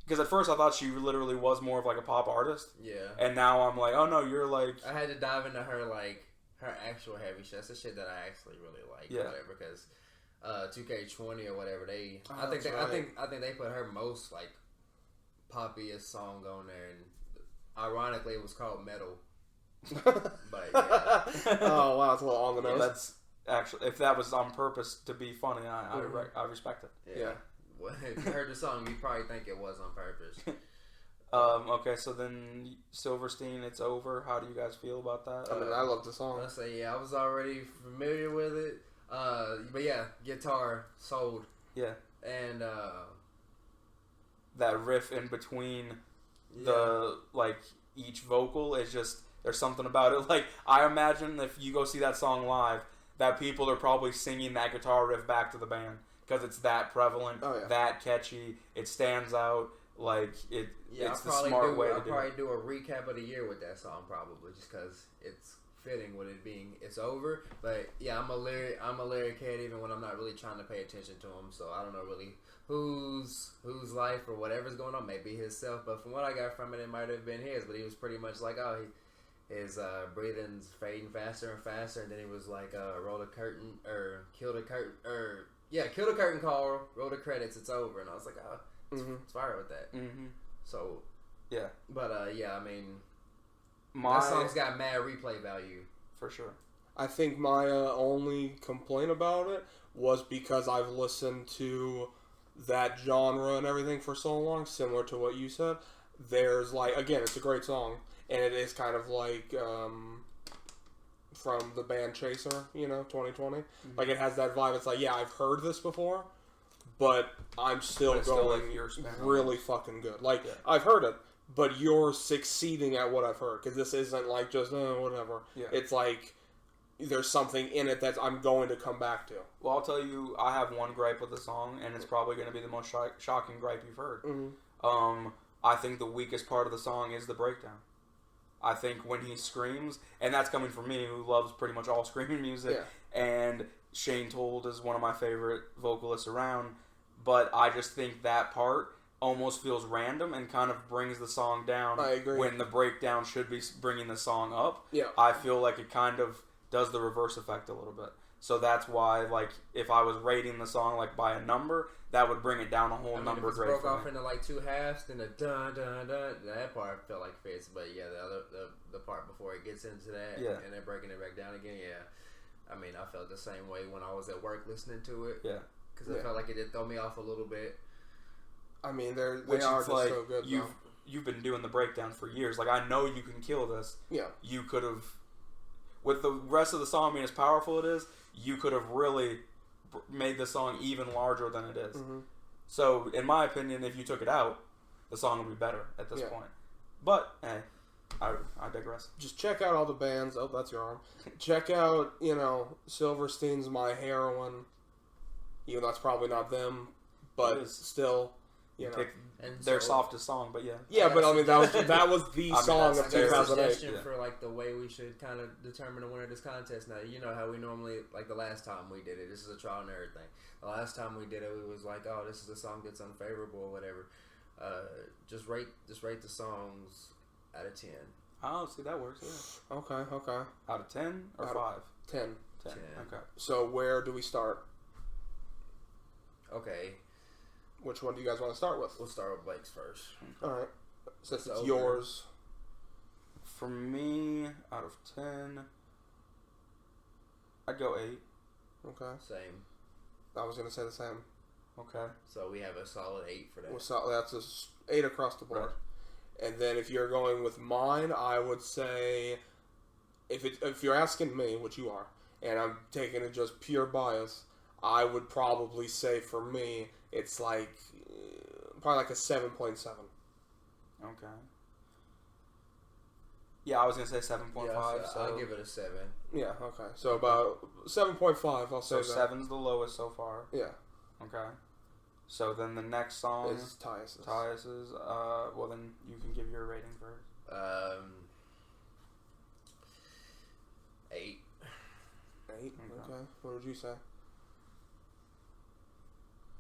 Speaker 3: because at first I thought she literally was more of like a pop artist.
Speaker 4: Yeah.
Speaker 3: And now I'm like, oh no, you're like.
Speaker 4: I had to dive into her like her actual heavy shit. That's the shit that I actually really like.
Speaker 3: Yeah.
Speaker 4: Whatever, because 2K20 or whatever they.
Speaker 2: Oh,
Speaker 4: I think
Speaker 2: that's
Speaker 4: I
Speaker 2: right.
Speaker 4: think they put her most like poppiest song on there, and ironically it was called Metal. But yeah.
Speaker 2: Oh wow, it's a little on the nose.
Speaker 3: That's actually, if that was on purpose to be funny, I respect it.
Speaker 2: Yeah.
Speaker 4: Well, if you heard the song, you'd probably think it was on purpose.
Speaker 3: Okay, so then Silverstein, It's Over. How do you guys feel about that?
Speaker 2: I mean, I love the song.
Speaker 4: Let's say, yeah, I was already familiar with it. But yeah, guitar sold.
Speaker 3: Yeah.
Speaker 4: And
Speaker 3: That riff in between the, like, each vocal is just, there's something about it. Like, I imagine if you go see that song live, that people are probably singing that guitar riff back to the band. Because it's that prevalent, that catchy, it stands out. Like it's the smart way to do it.
Speaker 4: I'll probably do a recap of the year with that song, probably just because it's fitting with it being It's Over. But yeah, I'm a lyric head even when I'm not really trying to pay attention to him. So I don't know really whose life or whatever's going on. Maybe himself, but from what I got from it, it might have been his. But he was pretty much like, his breathing's fading faster and faster, and then he was like, roll the curtain or kill the curtain or. Yeah, kill the curtain call, roll the credits, it's over. And I was like, it's fire with that.
Speaker 3: Mm-hmm.
Speaker 4: So,
Speaker 3: yeah.
Speaker 4: But, yeah, I mean, that song's got mad replay value.
Speaker 3: For sure.
Speaker 2: I think my only complaint about it was because I've listened to that genre and everything for so long, similar to what you said. There's, like, again, it's a great song, and it is kind of like... from the band Chaser, 2020. Mm-hmm. Like, it has that vibe. It's like, yeah, I've heard this before, but I'm still going really fucking good. Like, I've heard it, but you're succeeding at what I've heard. Because this isn't like just, whatever. Yeah. It's like, there's something in it that I'm going to come back to.
Speaker 3: Well, I'll tell you, I have one gripe with the song, and it's probably going to be the most shocking gripe you've heard. Mm-hmm. I think the weakest part of the song is the breakdown. I think when he screams, and that's coming from me who loves pretty much all screaming music, and Shane Told is one of my favorite vocalists around, but I just think that part almost feels random and kind of brings the song down.
Speaker 2: I agree.
Speaker 3: When the breakdown should be bringing the song up.
Speaker 2: Yeah.
Speaker 3: I feel like it kind of does the reverse effect a little bit. So that's why, like, if I was rating the song, like, by a number, that would bring it down a whole number grade.
Speaker 4: If it broke off into, like, two halves, then the dun, dun, dun, that part felt like fits. But, yeah, the part before it gets into that, and then breaking it back down again, I mean, I felt the same way when I was at work listening to it. Yeah. Because I felt like it did throw me off a little bit.
Speaker 2: I mean, they are just like, so good,
Speaker 3: you've been doing the breakdown for years. Like, I know you can kill this.
Speaker 2: Yeah.
Speaker 3: You could have... With the rest of the song being as powerful it is, you could have really made the song even larger than it is. Mm-hmm. So, in my opinion, if you took it out, the song would be better at this point. But, hey, I digress.
Speaker 2: Just check out all the bands. Oh, that's your arm. Check out, Silverstein's My Heroine. Even though that's probably not them, but still,
Speaker 3: their softest song, but
Speaker 2: yeah, but I mean that was the song of 2008.
Speaker 4: For like the way we should kind of determine the winner of this contest. Now you know how we normally, like the last time we did it. This is a trial and error thing. The last time we did it, it was like, oh, this is a song that's unfavorable or whatever. Just rate the songs out of 10.
Speaker 3: Oh, see, that works. Yeah.
Speaker 2: Okay.
Speaker 3: Out of 10 or 5?
Speaker 2: 10.
Speaker 4: 10.
Speaker 2: Okay. So where do we start?
Speaker 4: Okay.
Speaker 2: Which one do you guys want to start with?
Speaker 4: We'll start with Blake's first.
Speaker 2: All right. Since it's yours.
Speaker 3: For me, out of 10, I'd go 8.
Speaker 2: Okay.
Speaker 4: Same.
Speaker 2: I was going to say the same.
Speaker 3: Okay.
Speaker 4: So we have a solid 8 for that.
Speaker 2: Well, that's 8 across the board. Right. And then if you're going with mine, I would say, if you're asking me, which you are, and I'm taking it just pure bias, I would probably say for me, it's like, probably like a 7.7.
Speaker 3: Okay. Yeah, I was going to say 7.5.
Speaker 4: Yeah,
Speaker 3: so
Speaker 4: I'll give it a 7.
Speaker 2: Yeah, okay. So about 7.5, I'll say
Speaker 3: so
Speaker 2: that.
Speaker 3: 7's the lowest so far.
Speaker 2: Yeah.
Speaker 3: Okay. So then the next song
Speaker 2: is Tyus's.
Speaker 3: Well, then you can give your rating first.
Speaker 4: 8.
Speaker 2: 8. Okay. What would you say?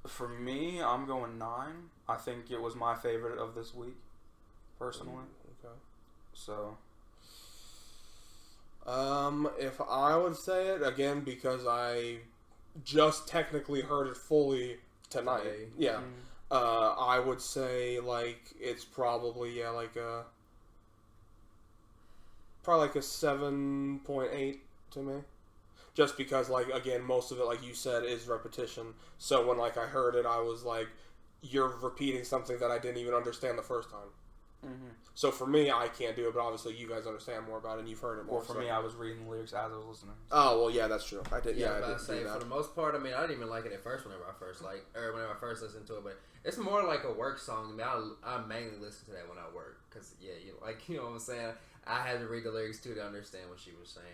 Speaker 3: For me, I'm going 9. I think it was my favorite of this week, personally.
Speaker 2: Okay.
Speaker 3: So,
Speaker 2: if I would say it again, because I just technically heard it fully tonight.
Speaker 4: Today.
Speaker 2: Yeah. I would say like it's probably probably like a 7.8 to me. Just because, like, again, most of it, like you said, is repetition. So when, like, I heard it, I was like, you're repeating something that I didn't even understand the first time.
Speaker 3: mm-hmm.
Speaker 2: So for me, I can't do it, but obviously you guys understand more about it and you've heard it more.
Speaker 3: Well, for me, I was reading the lyrics as I was listening.
Speaker 2: Oh, well, yeah, that's true. I did,
Speaker 4: Yeah,
Speaker 2: I
Speaker 4: but I
Speaker 2: did
Speaker 4: say
Speaker 2: do that.
Speaker 4: for the most part, I mean, I didn't even like it at first whenever I first listened to it, but it's more like a work song. I mean, I mainly listen to that when I work, because, yeah, you know what I'm saying? I had to read the lyrics, too, to understand what she was saying.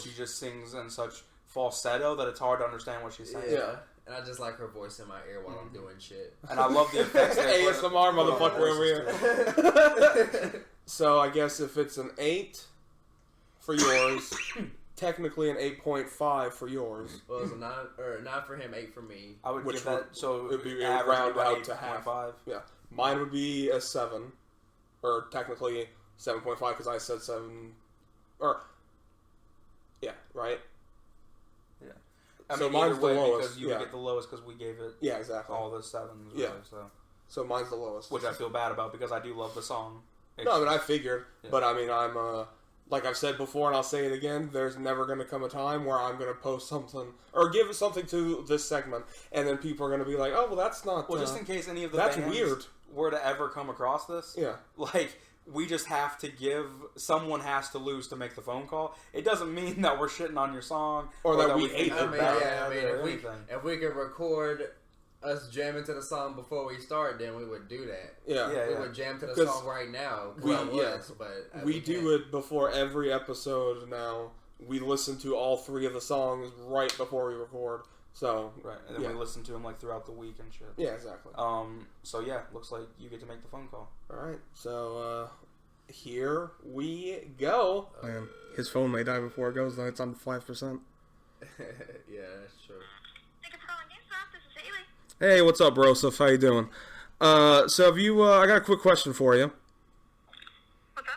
Speaker 3: She just sings in such falsetto that it's hard to understand what she's saying.
Speaker 2: Yeah.
Speaker 4: And I just like her voice in my ear while I'm doing shit.
Speaker 3: And I love the effects.
Speaker 2: ASMR motherfucker over here. So I guess if it's an 8 for yours, technically an 8.5 for yours.
Speaker 4: Well, it's a 9 for him, 8 for me.
Speaker 3: I would
Speaker 2: Which
Speaker 3: give that, so
Speaker 2: it would be
Speaker 3: average
Speaker 2: round
Speaker 3: about
Speaker 2: out to half.
Speaker 3: 8.5.
Speaker 2: Yeah. Mine would be a 7. Or technically 7.5 because I said 7. Or, yeah, right?
Speaker 3: Yeah.
Speaker 2: So
Speaker 3: mean,
Speaker 2: mine's
Speaker 3: either
Speaker 2: the
Speaker 3: way,
Speaker 2: lowest,
Speaker 3: because you
Speaker 2: yeah.
Speaker 3: would get the lowest because we gave it
Speaker 2: Yeah, exactly.
Speaker 3: all the 7s. Really,
Speaker 2: Yeah. So mine's the lowest.
Speaker 3: Which I feel bad about because I do love the song.
Speaker 2: No, I mean, I figured.
Speaker 3: Yeah.
Speaker 2: But, I mean, I'm, like I've said before, and I'll say it again, there's never going to come a time where I'm going to post something, or give something to this segment, and then people are going to be like, oh, well, that's not...
Speaker 3: Well, just in case any of the
Speaker 2: that's
Speaker 3: bands
Speaker 2: weird.
Speaker 3: were to ever come across this,
Speaker 2: Yeah.
Speaker 3: like, we just have to someone has to lose to make the phone call. It doesn't mean that we're shitting on your song,
Speaker 2: Or that we
Speaker 3: hate
Speaker 2: hate
Speaker 3: your
Speaker 2: it.
Speaker 3: band or anything.
Speaker 4: if we could record us jamming to the song before we start, then we would do that.
Speaker 2: Yeah.
Speaker 3: Yeah.
Speaker 4: We would jam to the
Speaker 2: 'Cause
Speaker 4: song right now.
Speaker 2: we-
Speaker 4: Well,
Speaker 2: yeah.
Speaker 4: but
Speaker 2: We do it before every episode now. We listen to all 3 of the songs right before we record. So,
Speaker 3: Right, and then
Speaker 2: yeah.
Speaker 3: we listen to them like throughout the week and shit.
Speaker 2: Yeah, exactly.
Speaker 3: So yeah, looks like you get to make the phone call.
Speaker 2: Alright, so, here we go. Man, his phone may die before it goes, though. It's on 5%.
Speaker 4: Yeah, that's true.
Speaker 6: Thank you for calling GameStop. This is Haley.
Speaker 2: Hey, what's up, Broseph? How you doing? So have you, I got a quick question for you.
Speaker 6: What's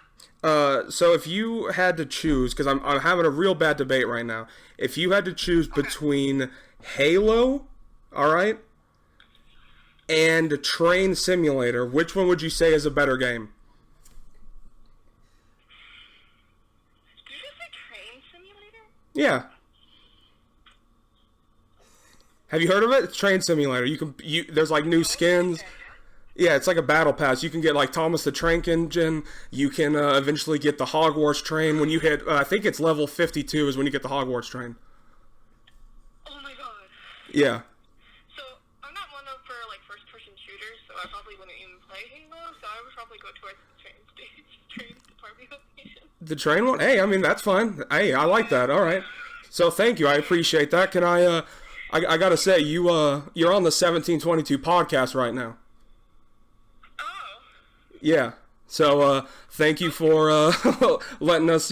Speaker 6: up?
Speaker 2: So if you had to choose, because I'm having a real bad debate right now. If you had to choose between Halo, alright, and Train Simulator, which one would you say is a better game?
Speaker 6: Did you just say Train Simulator?
Speaker 2: Yeah. Have you heard of it? It's Train Simulator. There's like new skins. Yeah, it's like a battle pass. You can get like Thomas the Tank Engine. You can eventually get the Hogwarts train. When you hit, I think it's level 52 is when you get the Hogwarts train.
Speaker 6: Oh my god.
Speaker 2: Yeah.
Speaker 6: So, I'm not one for like first-person shooters, so I probably wouldn't even play Halo, so I would probably go towards the train department location.
Speaker 2: The train one? Hey, I mean, that's fine. Hey, I like that. All right. So thank you. I appreciate that. Can I gotta say, you're on the 1722 podcast right now.
Speaker 6: Oh.
Speaker 2: Yeah. So, thank you for, letting us,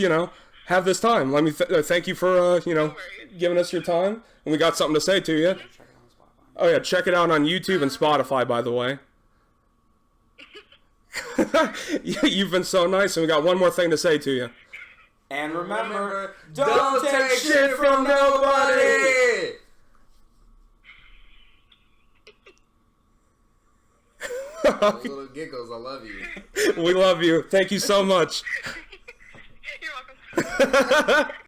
Speaker 2: have this time. Let me thank you for, giving us your time. And we got something to say to you. Oh yeah, check it out on YouTube and Spotify, by the way. You've been so nice, and we got one more thing to say to you.
Speaker 3: And remember,
Speaker 4: Don't take shit from nobody! Those little giggles, I love you.
Speaker 2: We love you. Thank you so much.
Speaker 6: You're welcome.